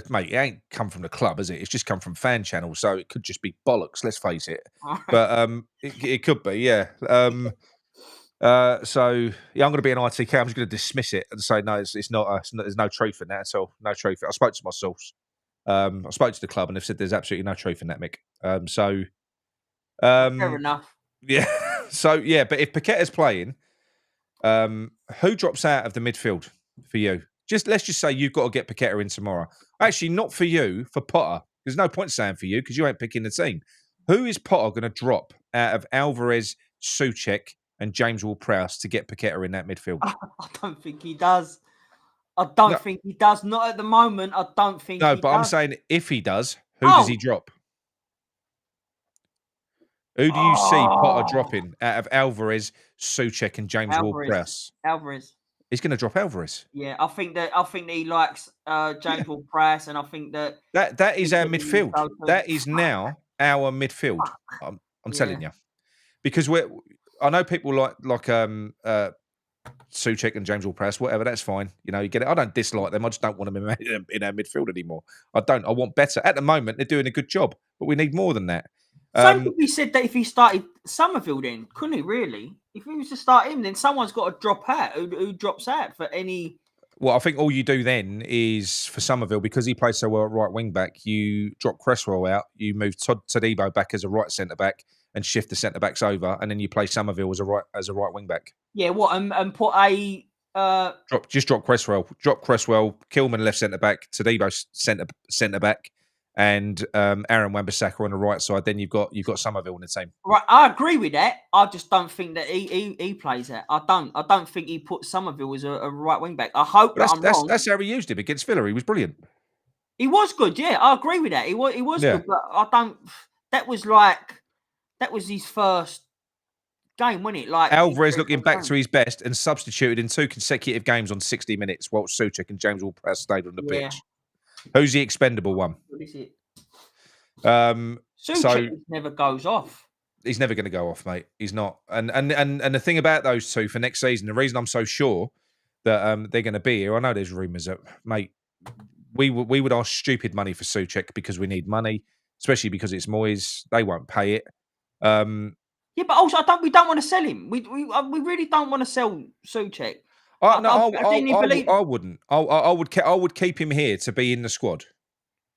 mate! It ain't come from the club, has it? It's just come from fan channels, so it could just be bollocks. Let's face it. Right. But it could be, yeah. So yeah, I'm going to be an ITK. I'm just going to dismiss it and say no. It's not. There's no truth in that at all. No truth. I spoke to my source. I spoke to the club and they've said there's absolutely no truth in that, Mick. Fair enough. Yeah. So yeah, but if Paqueta's playing, who drops out of the midfield for you? Let's just say you've got to get Paqueta in tomorrow. Actually, not for you, for Potter. There's no point saying for you because you ain't picking the team. Who is Potter going to drop out of Alvarez, Souček, and James Ward-Prowse to get Paqueta in that midfield? I don't think he does. I don't think he does. Not at the moment. I don't think. No, but I'm saying if he does, who does he drop? Who do you see Potter dropping out of Alvarez, Souček, and James Ward-Prowse? Alvarez. He's going to drop Alvarez. Yeah, I think he likes James Ward-Prowse, and I think that is our midfield. That is now our midfield. I'm telling you, because I know people like Souček and James Ward-Prowse, whatever. That's fine. You know, you get it. I don't dislike them. I just don't want them in our midfield anymore. I don't. I want better. At the moment, they're doing a good job, but we need more than that. Some people said that if he started Somerville, then couldn't he really? If he was to start him, then someone's got to drop out. Who drops out for any? Well, I think all you do then is for Somerville, because he plays so well at right wing back, you drop Cresswell out, you move Todibo back as a right centre back, and shift the centre backs over, and then you play Somerville as a right wing back. Yeah, what and put a drop Cresswell, Kilman left centre back, Todibo centre back, and Aaron Wan-Bissaka on the right side. Then you've got Somerville in the team. Right, I agree with that. I just don't think that he plays that. I don't think he put Somerville as a right wing back. I hope I'm wrong. That's how he used him against Villa. He was brilliant. He was good. Yeah, I agree with that. He was good, but I don't. That was his first game, wasn't it? Like Alvarez looking back to his best and substituted in 2 consecutive games on 60 minutes, while Souček and James Ward-Prowse stayed on the pitch. Who's the expendable one? What is it? Souček never goes off. He's never going to go off, mate. He's not. And the thing about those two for next season, the reason I'm so sure that they're going to be here, I know there's rumours that, mate, we would ask stupid money for Souček because we need money, especially because it's Moyes. They won't pay it. Yeah, but also we don't want to sell him. We really don't want to sell Souček. I wouldn't. I would keep him here to be in the squad.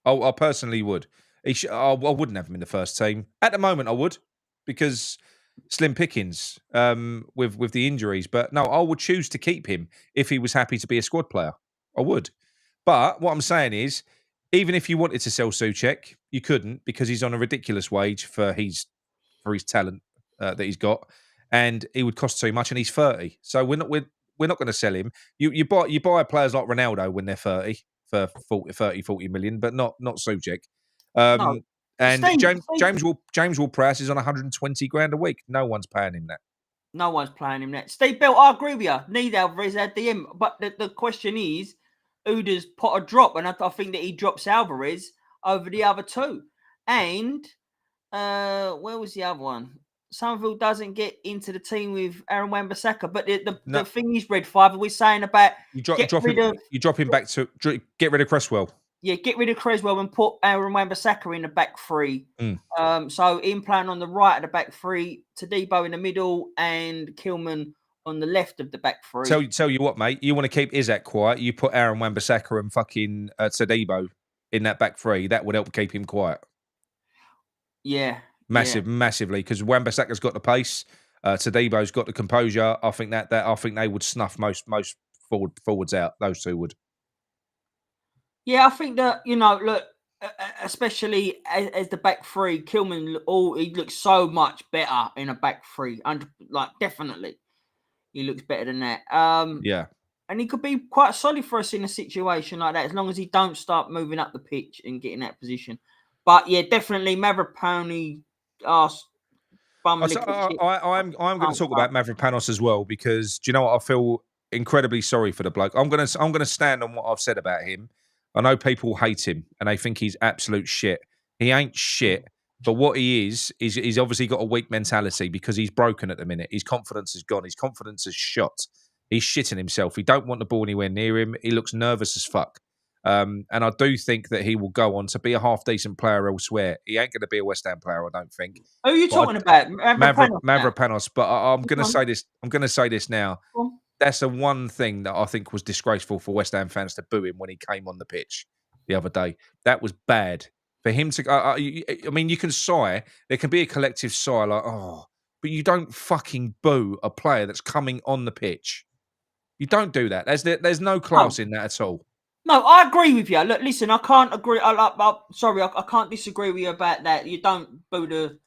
I personally would. I wouldn't have him in the first team at the moment. I would, because slim pickings with the injuries. But no, I would choose to keep him if he was happy to be a squad player. I would. But what I'm saying is, even if you wanted to sell Souček, you couldn't, because he's on a ridiculous wage for his talent that he's got, and he would cost too much, and he's 30. So we're not going to sell him. You buy players like Ronaldo when they're 30 for 40 million, but not Souček. No. And James Ward-Prowse is on 120 grand a week. No one's paying him that. No one's paying him that. Steve Bell, I agree with you. Need Alvarez at the end, but the question is, who does Potter drop? And I think that he drops Alvarez over the other two. And where was the other one? Somerville doesn't get into the team with Aaron Wan-Bissaka, but the thing is, Red Five, we're saying about you drop him back to get rid of Cresswell. Yeah, get rid of Cresswell and put Aaron Wan-Bissaka in the back three. So him playing on the right of the back three, Todibo in the middle, and Kilman on the left of the back three. Tell you what, mate, you want to keep Isak quiet, you put Aaron Wan-Bissaka and fucking Todibo in that back three. That would help keep him quiet. Yeah. Massively, because Wan-Bissaka's got the pace, Todibo's got the composure. I think that I think they would snuff most forwards out. Those two would. Yeah, I think that, look, especially as the back three, Kilman, he looks so much better in a back three, and definitely, he looks better than that. Yeah, and he could be quite solid for us in a situation like that, as long as he don't start moving up the pitch and get in that position. But yeah, definitely, Mavropauni bum licking shit. I'm going to talk about Mavropanos as well because do you know what? I feel incredibly sorry for the bloke. I'm going to stand on what I've said about him. I know people hate him and they think he's absolute shit. He ain't shit. But what he is he's obviously got a weak mentality because he's broken at the minute. His confidence is gone. His confidence is shot. He's shitting himself. He don't want the ball anywhere near him. He looks nervous as fuck. And I do think that he will go on to be a half decent player elsewhere. He ain't going to be a West Ham player, I don't think. Who are you talking about? Mavropanos. But I'm going to say this. I'm going to say this now. That's the one thing that I think was disgraceful for West Ham fans to boo him when he came on the pitch the other day. That was bad for him to. I mean, you can sigh. There can be a collective sigh, like but you don't fucking boo a player that's coming on the pitch. You don't do that. There's no class in that at all. No, I agree with you. Look, listen, I can't agree. Sorry, I can't disagree with you about that. You don't boo the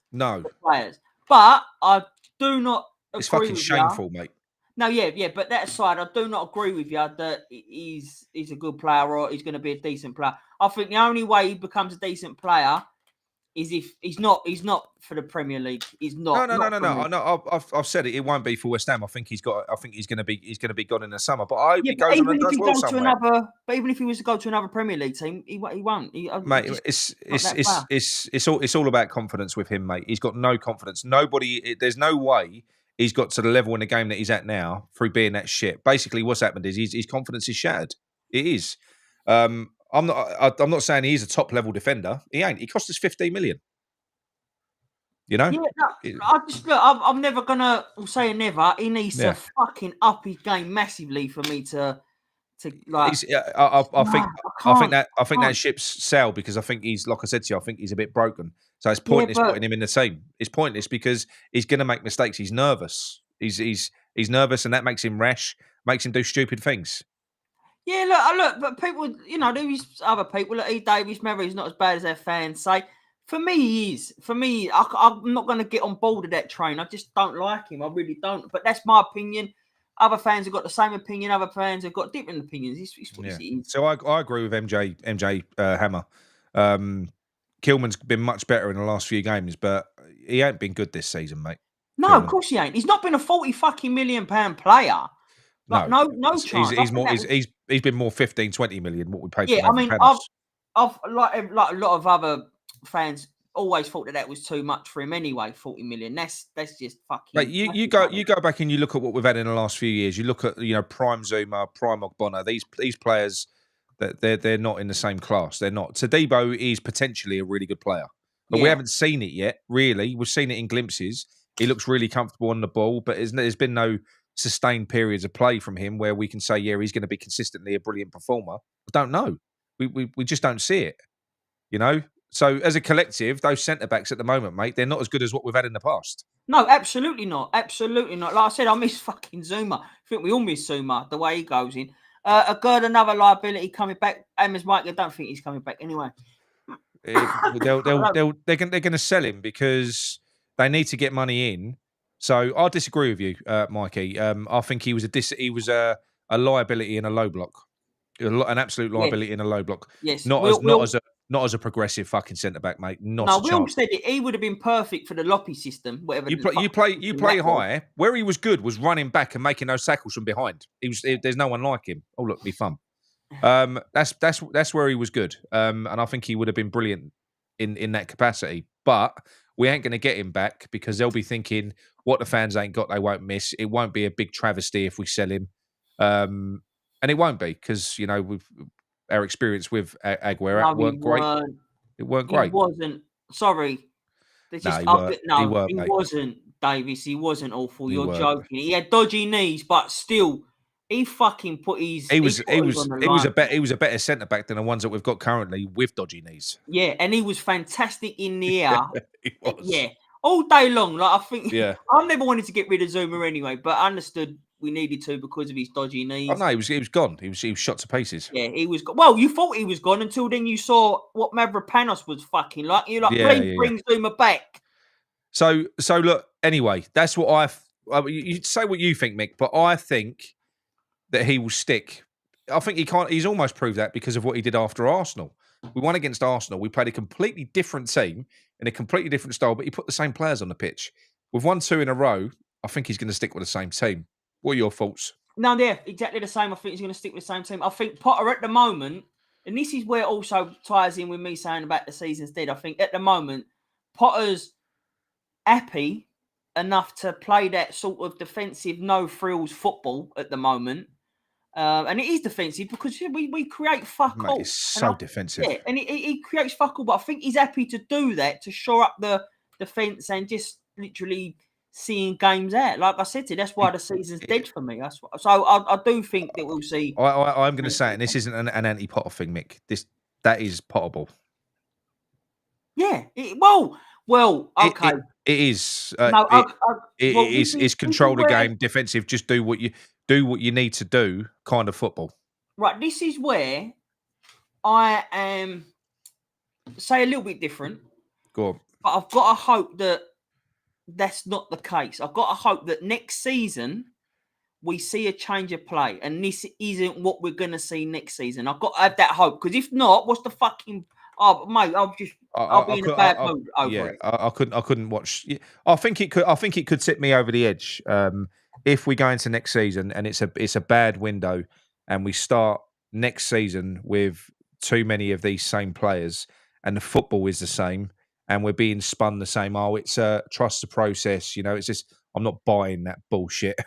players, but I do not. It's fucking shameful, mate. No, yeah, but that aside, I do not agree with you that he's a good player or he's going to be a decent player. I think the only way he becomes a decent player is if he's not for the Premier League. He's not. No. I've said it. It won't be for West Ham. I think he's going to be gone in the summer. But I hope he goes on and does well somewhere. But even if he was to go to another Premier League team, he won't. Mate, it's all about confidence with him, mate. He's got no confidence. There's no way he's got to the level in the game that he's at now through being that shit. Basically, what's happened is his confidence is shattered. It is. I'm not saying he's a top level defender. He ain't. He cost us 15 million. You know? Yeah, I'm never gonna say never. He needs to fucking up his game massively for me to like. I think that ship's sailed because I think he's, like I said to you, I think he's a bit broken. So it's pointless putting him in the team. It's pointless because he's going to make mistakes. He's nervous. He's nervous, and that makes him rash. Makes him do stupid things. Yeah, look, but people, there's other people. Look, E. Davies, maybe he's not as bad as their fans say. For me, he is. For me, I'm not going to get on board of that train. I just don't like him. I really don't. But that's my opinion. Other fans have got the same opinion. Other fans have got different opinions. So I agree with MJ Hammer. Kilman's been much better in the last few games, but he ain't been good this season, mate. No, Kilman. Of course he ain't. He's not been a £40 million player. Like, no chance. He's been more 15, 20 million what we paid. Yeah, I mean, I've like a lot of other fans always thought that was too much for him anyway. 40 million. That's just fucking. Like you go back and you look at what we've had in the last few years. You look at Prime Zuma, Prime Ogbonna. These players that they're not in the same class. They're not. Tadibo is potentially a really good player, but we haven't seen it yet. Really, we've seen it in glimpses. He looks really comfortable on the ball, but there's been no sustained periods of play from him where we can say, he's going to be consistently a brilliant performer. I don't know. We just don't see it. So as a collective, those centre-backs at the moment, mate, they're not as good as what we've had in the past. No, absolutely not. Absolutely not. Like I said, I miss fucking Zuma. I think we all miss Zuma, the way he goes in. Another liability coming back. Amos Mike, I don't think he's coming back anyway. They're going to sell him because they need to get money in. So I disagree with you, Mikey. I think he was a liability in a low block. An absolute liability in a low block. Yes. Not as a progressive fucking centre back, mate. We all said it. He would have been perfect for the Loppy system. Whatever. You play high. Where he was good was running back and making those tackles from behind. There's no one like him. Oh look, be fun. That's where he was good. And I think he would have been brilliant in that capacity. But we ain't going to get him back because they'll be thinking what the fans ain't got, they won't miss. It won't be a big travesty if we sell him. And it won't be because, with our experience with Aguero weren't great. It weren't great. He wasn't. Sorry. He wasn't, Davis. He wasn't awful. You're joking. He had dodgy knees, but still, he fucking put his. He was a better centre back than the ones that we've got currently with dodgy knees. Yeah, and he was fantastic in the air. He was. Yeah, all day long. Like I think. Yeah. I never wanted to get rid of Zuma anyway, but I understood we needed to because of his dodgy knees. Oh no, he was gone. He was shot to pieces. Yeah, he was. Well, you thought he was gone until then. You saw what Mavropanos was fucking like. You're like, please bring Zuma back. So look. Anyway, that's what you say what you think, Mick, but I think that he will stick. I think he can't. He's almost proved that because of what he did after Arsenal. We won against Arsenal. We played a completely different team in a completely different style, but he put the same players on the pitch. We've won 2 in a row. I think he's going to stick with the same team. What are your thoughts? No, they're exactly the same. I think he's going to stick with the same team. I think Potter at the moment, and this is where it also ties in with me saying about the season's dead. I think at the moment, Potter's happy enough to play that sort of defensive, no frills football at the moment. And it is defensive because we create fuck all. It's so defensive. Yeah, and he creates fuck all, but I think he's happy to do that to shore up the defence and just literally seeing games out. Like I said to you, that's why the season's dead for me. So I do think that we'll see. I'm going to say it, and this isn't an anti-Potter thing, Mick. That is Potterable. Yeah. Well, okay. It is. It's control the game, defensive. Just do what you need to do, kind of football. Right. This is where I am, say, a little bit different. Go on. But I've got to hope that that's not the case. I've got to hope that next season we see a change of play, and this isn't what we're going to see next season. I've got to have that hope, because if not, what's the fucking... Oh, mate, I'll be in a bad mood over it. I couldn't watch. I think it could tip me over the edge if we go into next season and it's a bad window, and we start next season with too many of these same players, and the football is the same, and we're being spun the same. Oh, it's trust the process. It's just, I'm not buying that bullshit.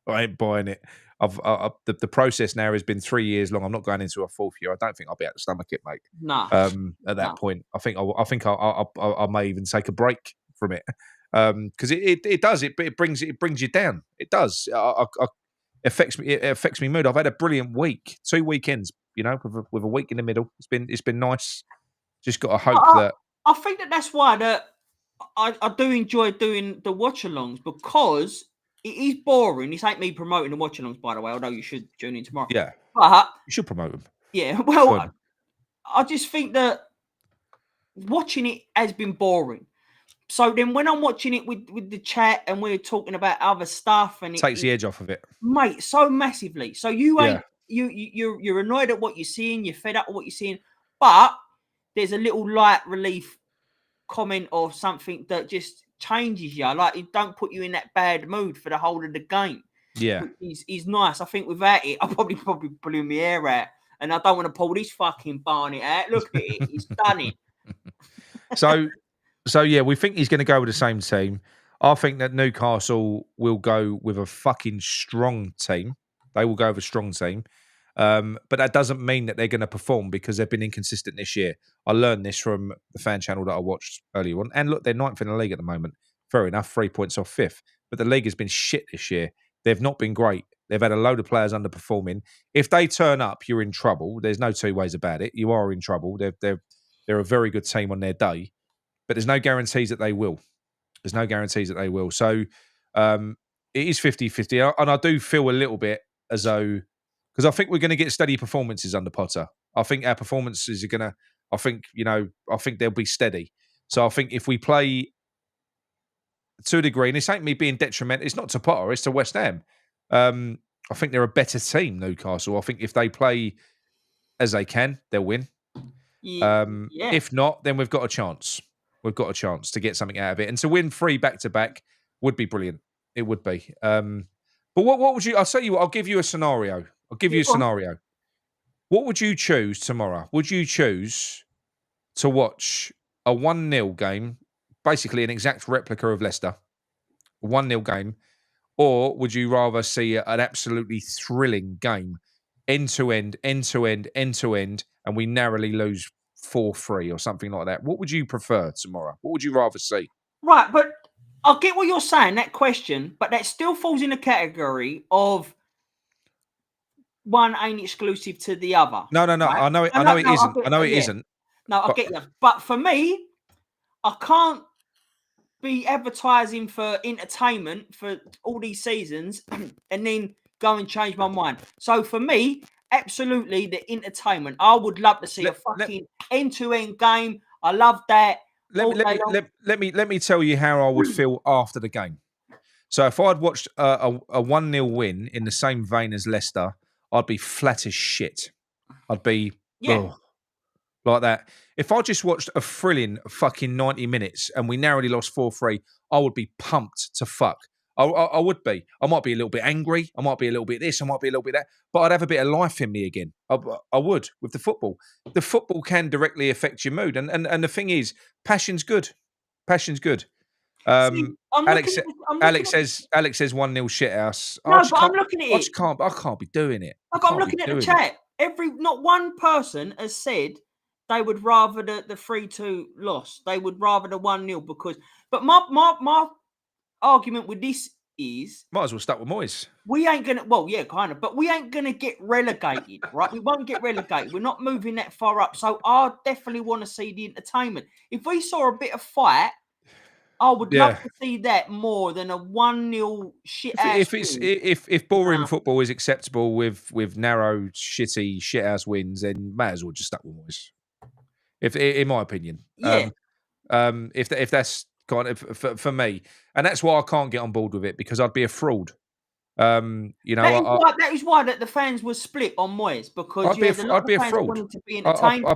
I ain't buying it. The process now has been 3 years long. I'm not going into a 4th year. I don't think I'll be able to stomach it, mate. No. At that point, I think I may even take a break from it, because it does. It brings you down. It does. It affects me. It affects me mood. I've had a brilliant week, 2 weekends. With a week in the middle. It's been nice. Just got to hope that. I think that's why I do enjoy doing the watch-alongs, because it is boring. This ain't me promoting the watch-alongs, by the way, although you should tune in tomorrow. Yeah. But you should promote them. Yeah. Well, I just think that watching it has been boring. So then when I'm watching it with the chat and we're talking about other stuff, and it takes the edge off of it. Mate, so massively. So you ain't you're annoyed at what you're seeing, you're fed up with what you're seeing, but there's a little light relief comment or something that just changes you. Like, it don't put you in that bad mood for the whole of the game. Yeah. He's nice. I think without it, I probably blew my hair out. And I don't want to pull this fucking Barnett out. Look at it. He's done it. So yeah, we think he's going to go with the same team. I think that Newcastle will go with a fucking strong team. They will go with a strong team. But that doesn't mean that they're going to perform, because they've been inconsistent this year. I learned this from the fan channel that I watched earlier on. And look, they're 9th in the league at the moment. Fair enough, 3 points off 5th. But the league has been shit this year. They've not been great. They've had a load of players underperforming. If they turn up, you're in trouble. There's no two ways about it. You are in trouble. They're a very good team on their day. But there's no guarantees that they will. There's no guarantees that they will. So it is 50-50. And I do feel a little bit as though, because I think we're going to get steady performances under Potter. I think our performances are going to, I think they'll be steady. So I think if we play to a degree, and this ain't me being detrimental, it's not to Potter, it's to West Ham. I think they're a better team, Newcastle. I think if they play as they can, they'll win. Yeah. If not, then we've got a chance. We've got a chance to get something out of it. And to win 3 back-to-back would be brilliant. It would be. But what would you... I'll tell you what, I'll give you a scenario. What would you choose tomorrow? Would you choose to watch a 1-0 game, basically an exact replica of Leicester, a 1-0 game, or would you rather see an absolutely thrilling game, end-to-end, and we narrowly lose 4-3 or something like that? What would you prefer tomorrow? What would you rather see? Right, but I get what you're saying, that question, but that still falls in the category of one ain't exclusive to the other. No. Right? I know it isn't. I know it isn't. No, I get you. But for me, I can't be advertising for entertainment for all these seasons and then go and change my mind. So for me, absolutely the entertainment. I would love to see a fucking end-to-end game. I love that. Let me tell you how I would feel after the game. So if I'd watched a 1-0 win in the same vein as Leicester, I'd be flat as shit. I'd be like that. If I just watched a thrilling fucking 90 minutes and we narrowly lost 4-3, I would be pumped to fuck. I would be. I might be a little bit angry. I might be a little bit this. I might be a little bit that. But I'd have a bit of life in me again. I would with the football. The football can directly affect your mood. And the thing is, passion's good. Passion's good. See, Alex Alex says 1-0 shithouse. No, but I'm looking at it. I can't be doing it. Like, I'm looking at the chat. Not one person has said they would rather the 3-2 loss. They would rather the 1-0 because. But my argument with this is might as well start with Moyes. We ain't gonna. Well, yeah, kind of. But we ain't gonna get relegated, right? We won't get relegated. We're not moving that far up. So I definitely want to see the entertainment. If we saw a bit of fight, I would love to see that more than a 1-0 shit ass. If boring football is acceptable with narrow, shitty, shit ass wins, then might as well just stuck with Moyes. If in my opinion, yeah. If that's kind of for me, and that's why I can't get on board with it because I'd be a fraud. You know, that is why the fans were split on Moyes because I'd be a fraud. Wanted to be entertained.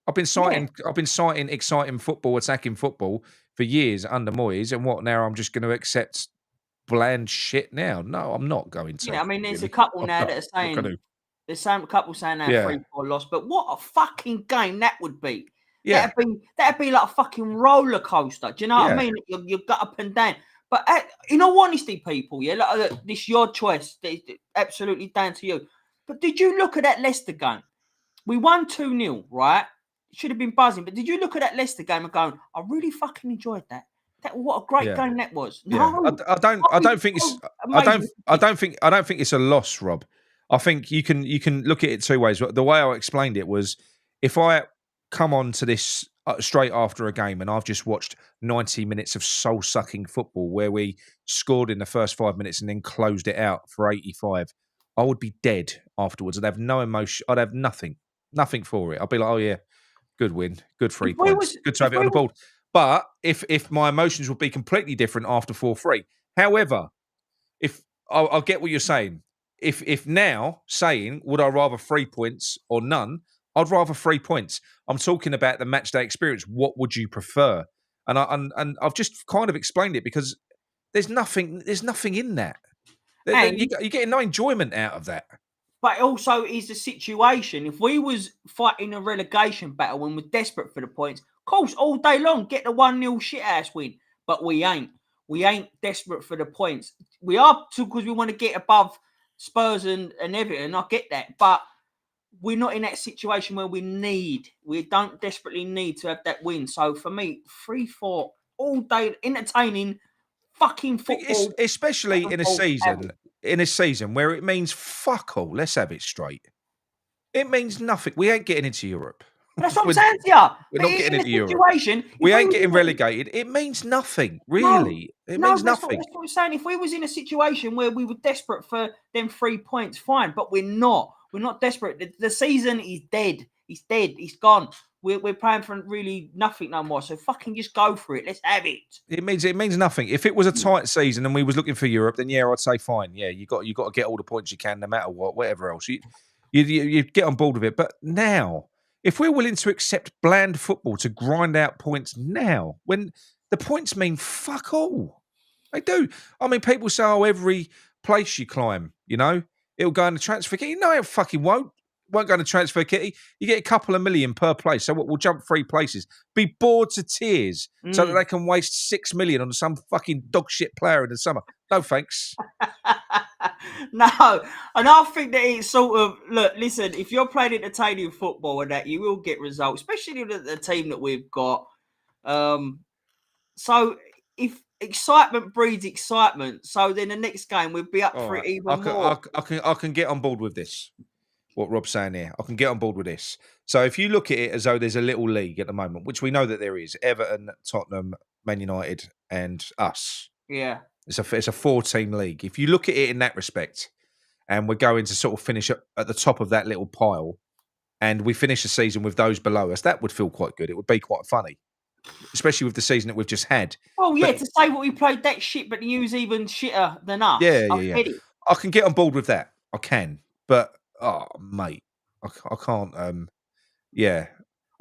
I've been citing exciting football, attacking football for years under Moyes, and what now? I'm just going to accept bland shit now. No, I'm not going to. Yeah, I mean, there's a couple now that are saying there's some couple saying that 3-4 loss, but what a fucking game that would be. Yeah, that'd be like a fucking roller coaster. Do you know what I mean? You got up and down. But in all honesty, people, like, this your choice. It's absolutely down to you. But did you look at that Leicester game? We won 2-0, right? It should have been buzzing. But did you look at that Leicester game and go, I really fucking enjoyed that. What a great game that was. No, I don't think it's a loss, Rob. I think you can look at it two ways. The way I explained it was if I come on to this straight after a game and I've just watched 90 minutes of soul-sucking football where we scored in the first 5 minutes and then closed it out for 85, I would be dead afterwards. I'd have no emotion. I'd have nothing for it. I'd be like, oh yeah, good win, good 3 points, good to have it on the board. But if my emotions would be completely different after 4-3. However, if I'll get what you're saying. If now saying would I rather 3 points or none, I'd rather 3 points. I'm talking about the match day experience. What would you prefer? And I've just kind of explained it because there's nothing in that. You're getting no enjoyment out of that. But also is the situation. If we was fighting a relegation battle when we're desperate for the points, of course, all day long, get the 1-0 shit ass win. But we ain't. We ain't desperate for the points. We are because we want to get above Spurs and Everton. I get that. But we're not in that situation where we don't desperately need to have that win. So for me, 3-4 all day entertaining fucking football. Especially in a season where it means fuck all. Let's have it straight. It means nothing. We ain't getting into Europe. That's what I'm saying to you. We're not getting into Europe. We ain't getting relegated. It means nothing, really. It means nothing. That's what I'm saying. If we was in a situation where we were desperate for them 3 points, fine. But we're not. We're not desperate. The season is dead. It's dead. It's gone. We're playing for really nothing no more. So fucking just go for it. Let's have it. It means nothing. If it was a tight season and we was looking for Europe, then yeah, I'd say fine. Yeah, you got to get all the points you can, no matter what, whatever else. You get on board with it. But now, if we're willing to accept bland football to grind out points now, when the points mean fuck all, they do. I mean, people say, oh, every place you climb, it'll go in the transfer kitty. No, it fucking won't. Won't go in the transfer kitty. You get a couple of million per place. So what? We'll jump 3 places. Be bored to tears so that they can waste 6 million on some fucking dog shit player in the summer. No thanks. No, and I think that it's sort of look. Listen, if you're playing entertaining football and that, you will get results, especially with the team that we've got. So if excitement breeds excitement, so then the next game we'll be up for it even more. I can get on board with this. What Rob's saying here, I can get on board with this. So if you look at it as though there's a little league at the moment, which we know that there is, Everton, Tottenham, Man United, and us. Yeah, it's a 4-team league. If you look at it in that respect, and we're going to sort of finish at the top of that little pile, and we finish the season with those below us, that would feel quite good. It would be quite funny, especially with the season that we've just had. Well, yeah, to say what we played that shit, but he was even shitter than us. Yeah. I can get on board with that. I can, but. Oh, mate, I can't. Yeah,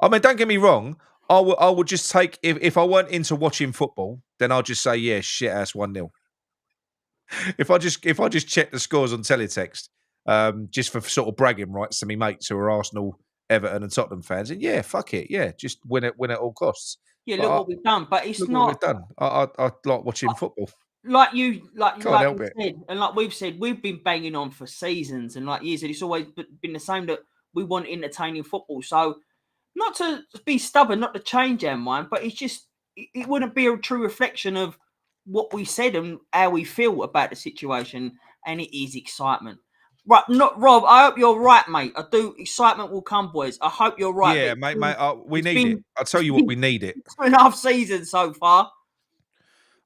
I mean, don't get me wrong. I would just take if I weren't into watching football, then I'll just say, yeah, shit ass 1-0. If I just check the scores on teletext, just for sort of bragging rights to me mates who are Arsenal, Everton, and Tottenham fans, and yeah, fuck it, yeah, just win at all costs. Yeah, But look what we've done. But it's look what we've not done. I like watching football. like you Can't help we it. said, and like we've said, we've been banging on for seasons and like years, and it's always been the same that we want entertaining football. So not to be stubborn, not to change our mind, but it's just it wouldn't be a true reflection of what we said and how we feel about the situation, and it is excitement. Right, not Rob. I hope you're right, mate. I do. Excitement will come, boys. I hope you're right. Yeah, mate. We need it. Been, I'll tell you what, we need it. 2.5 seasons so far.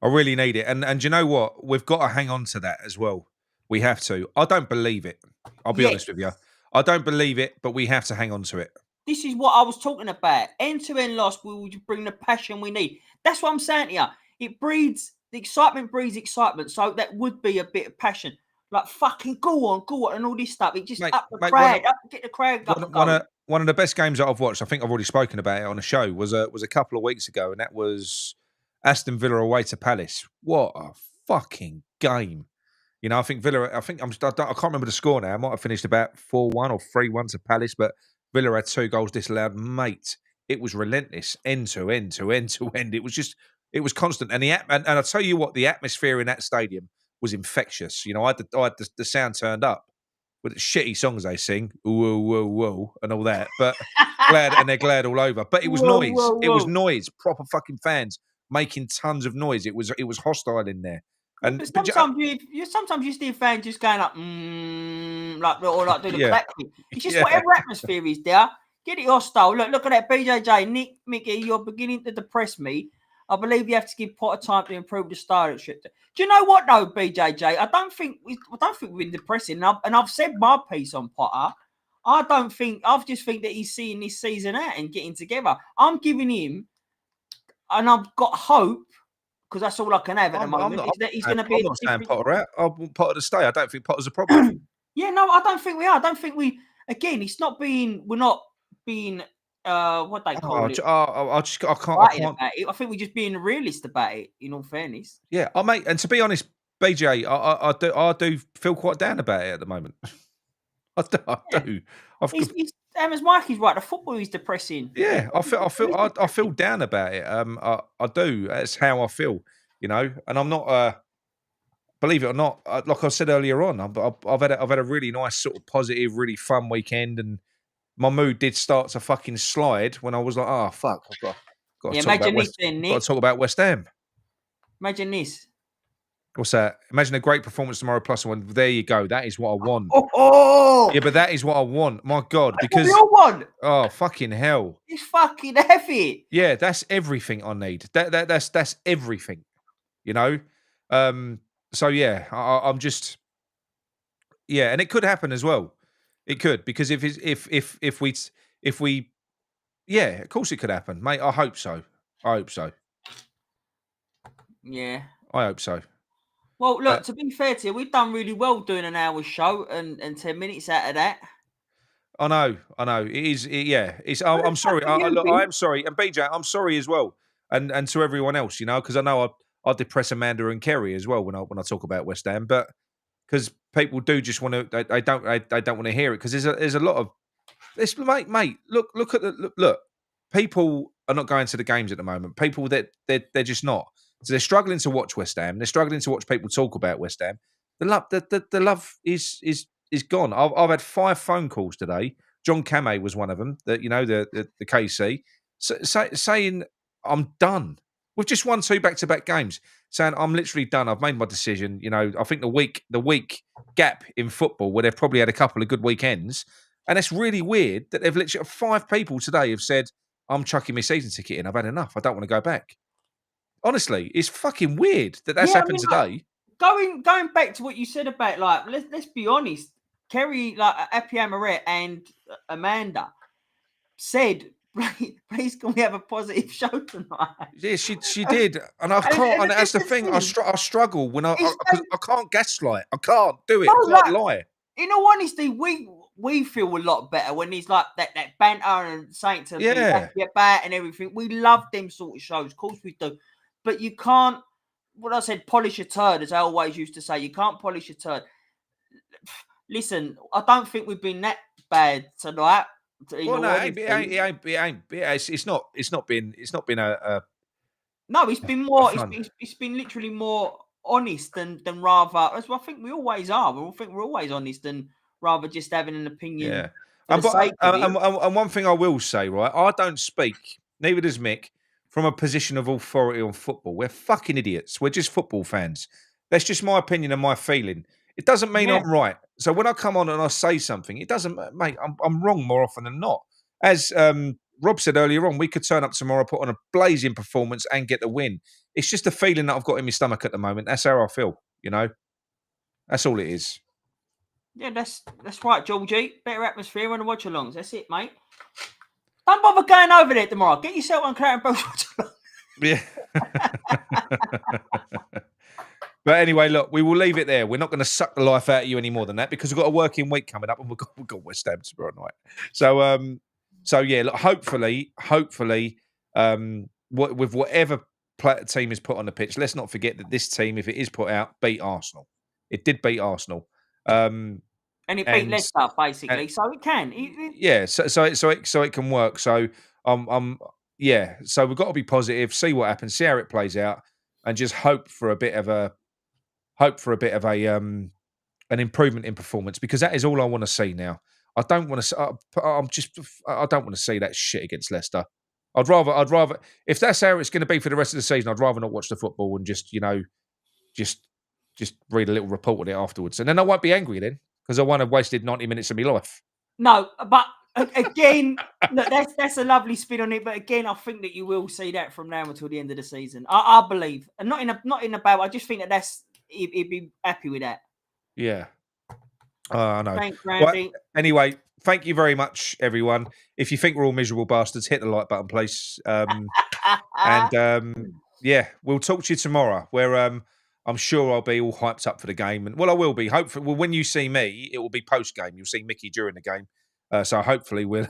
I really need it. And you know what? We've got to hang on to that as well. We have to. I don't believe it. I'll be honest with you. I don't believe it, but we have to hang on to it. This is what I was talking about. End-to-end loss will bring the passion we need. That's what I'm saying to you. It breeds, the excitement breeds excitement. So that would be a bit of passion. Like, fucking go on, and all this stuff. It just up the crowd, get the crowd up and going. One of the best games that I've watched, I think I've already spoken about it on a show, was a couple of weeks ago, and that was Aston Villa away to Palace. What a fucking game. You know, I think Villa, I can't remember the score now. I might have finished about 4-1 or 3-1 to Palace, but Villa had 2 goals disallowed. Mate, it was relentless, end to end to end to end. It was constant. And I tell you what, the atmosphere in that stadium was infectious. You know, I had the sound turned up with the shitty songs they sing, whoa, whoa, whoa, and all that. But they're glad all over. But it was noise. Whoa. It was noise. Proper fucking fans making tons of noise. It was hostile in there. And but sometimes you see fans just going up, like doing a clap. It's just whatever atmosphere is there. Get it hostile. Look at that, BJJ, Nick Micky. You're beginning to depress me. I believe you have to give Potter time to improve the style of shit. Do you know what though, BJJ? I don't think we've been depressing. And I've said my piece on Potter. I just think that he's seeing this season out and getting together. I'm giving him, and I've got hope. Because that's all I can have at the moment. He's going to be. I'm not saying Potter out. I want Potter to stay. I don't think Potter's a problem. Yeah, no, I don't think we are. I don't think we. Again, it's not being. We're not being. What they call it. I can't. I think we're just being realist about it. In all fairness. Yeah, mate. And to be honest, BJ, I do feel quite down about it at the moment. I do. Emma's Mikey's right. The football is depressing. Yeah, I feel down about it. I do. That's how I feel, you know. And I'm not. Believe it or not, like I said earlier on, I've had a really nice sort of positive, really fun weekend, and my mood did start to fucking slide when I was like, oh fuck, I've got to talk about West Ham. Imagine this. What's that? Imagine a great performance tomorrow plus one. There you go. That is what I want. Oh! Yeah, but that is what I want. My God, because what you want. Oh fucking hell! It's fucking heavy. Yeah, that's everything I need. That's everything. You know. So yeah, I'm just. Yeah, and it could happen as well. It could, because if we, yeah, of course it could happen, mate. I hope so. Yeah, I hope so. Well, look, to be fair to you, we've done really well doing an hour show and 10 minutes out of that. I know. It is. I'm sorry. I am sorry, and BJ, I'm sorry as well, and to everyone else, you know, because I know I depress Amanda and Kerry as well when I talk about West Ham, but because people do just want to, they don't want to hear it, because there's a lot of this, mate. Look at look. People are not going to the games at the moment. People that they're just not. So they're struggling to watch West Ham. They're struggling to watch people talk about West Ham. The love is gone. I've had 5 phone calls today. John Kamei was one of them. That, you know, the KC saying I'm done. We've just won 2 back-to-back games. Saying I'm literally done. I've made my decision. You know, I think the week gap in football where they've probably had a couple of good weekends, and it's really weird that they've literally 5 people today have said I'm chucking my season ticket in. I've had enough. I don't want to go back. Honestly, it's fucking weird that's happened today. Going back to what you said about, like, let's be honest, Kerry, like Appy Amaret and Amanda said, please can we have a positive show tonight? Yeah, she did, and I can't. And that's the thing. I struggle when I can't gaslight. I can't do it. I can't lie. In all honesty, we feel a lot better when he's like that banter and saying to be happy about and everything. We love them sort of shows. Of course we do. But you can't, what I said, polish a turd, as I always used to say. You can't polish a turd. Listen, I don't think we've been that bad tonight. Well, no, it's not been a no, it's been more. It's been literally more honest than rather. As I think we always are. I think we're always honest and rather just having an opinion. Yeah. For the sake of it. And one thing I will say, right? I don't speak, neither does Mick, from a position of authority on football. We're fucking idiots. We're just football fans. That's just my opinion and my feeling. It doesn't mean I'm right. So when I come on and I say something, it doesn't, mate. I'm wrong more often than not. As Rob said earlier on, we could turn up tomorrow, put on a blazing performance, and get the win. It's just a feeling that I've got in my stomach at the moment. That's how I feel. You know, that's all it is. Yeah, that's right, Georgie. Better atmosphere and watch alongs. That's it, mate. Don't bother going over there tomorrow. Get yourself on Claret and watch along. Yeah. But anyway, look, we will leave it there. We're not going to suck the life out of you any more than that because we've got a working week coming up and we've got West Ham tomorrow night. So yeah, look, hopefully, with whatever team is put on the pitch, let's not forget that this team, if it is put out, beat Arsenal. It did beat Arsenal. And it beat Leicester, basically, so it can. Yeah, so it can work. So yeah. So we've got to be positive, see what happens, see how it plays out, and just hope for a bit of a an improvement in performance because that is all I want to see now. I don't want to. I don't want to see that shit against Leicester. I'd rather if that's how it's going to be for the rest of the season, I'd rather not watch the football and just read a little report on it afterwards, and then I won't be angry then because I won't have wasted 90 minutes of my life. No, but again, look, that's a lovely spin on it. But again, I think that you will see that from now until the end of the season. I believe, and not in a bad way. I just think that he'd be happy with that. Yeah. I know. Thanks, Randy. Well, anyway, thank you very much, everyone. If you think we're all miserable bastards, hit the like button, please. Yeah, we'll talk to you tomorrow. Where I'm sure I'll be all hyped up for the game, and I will be. Hopefully, when you see me, it will be post game. You'll see Mickey during the game, so hopefully we'll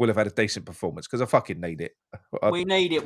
have had a decent performance because I fucking need it. We need it.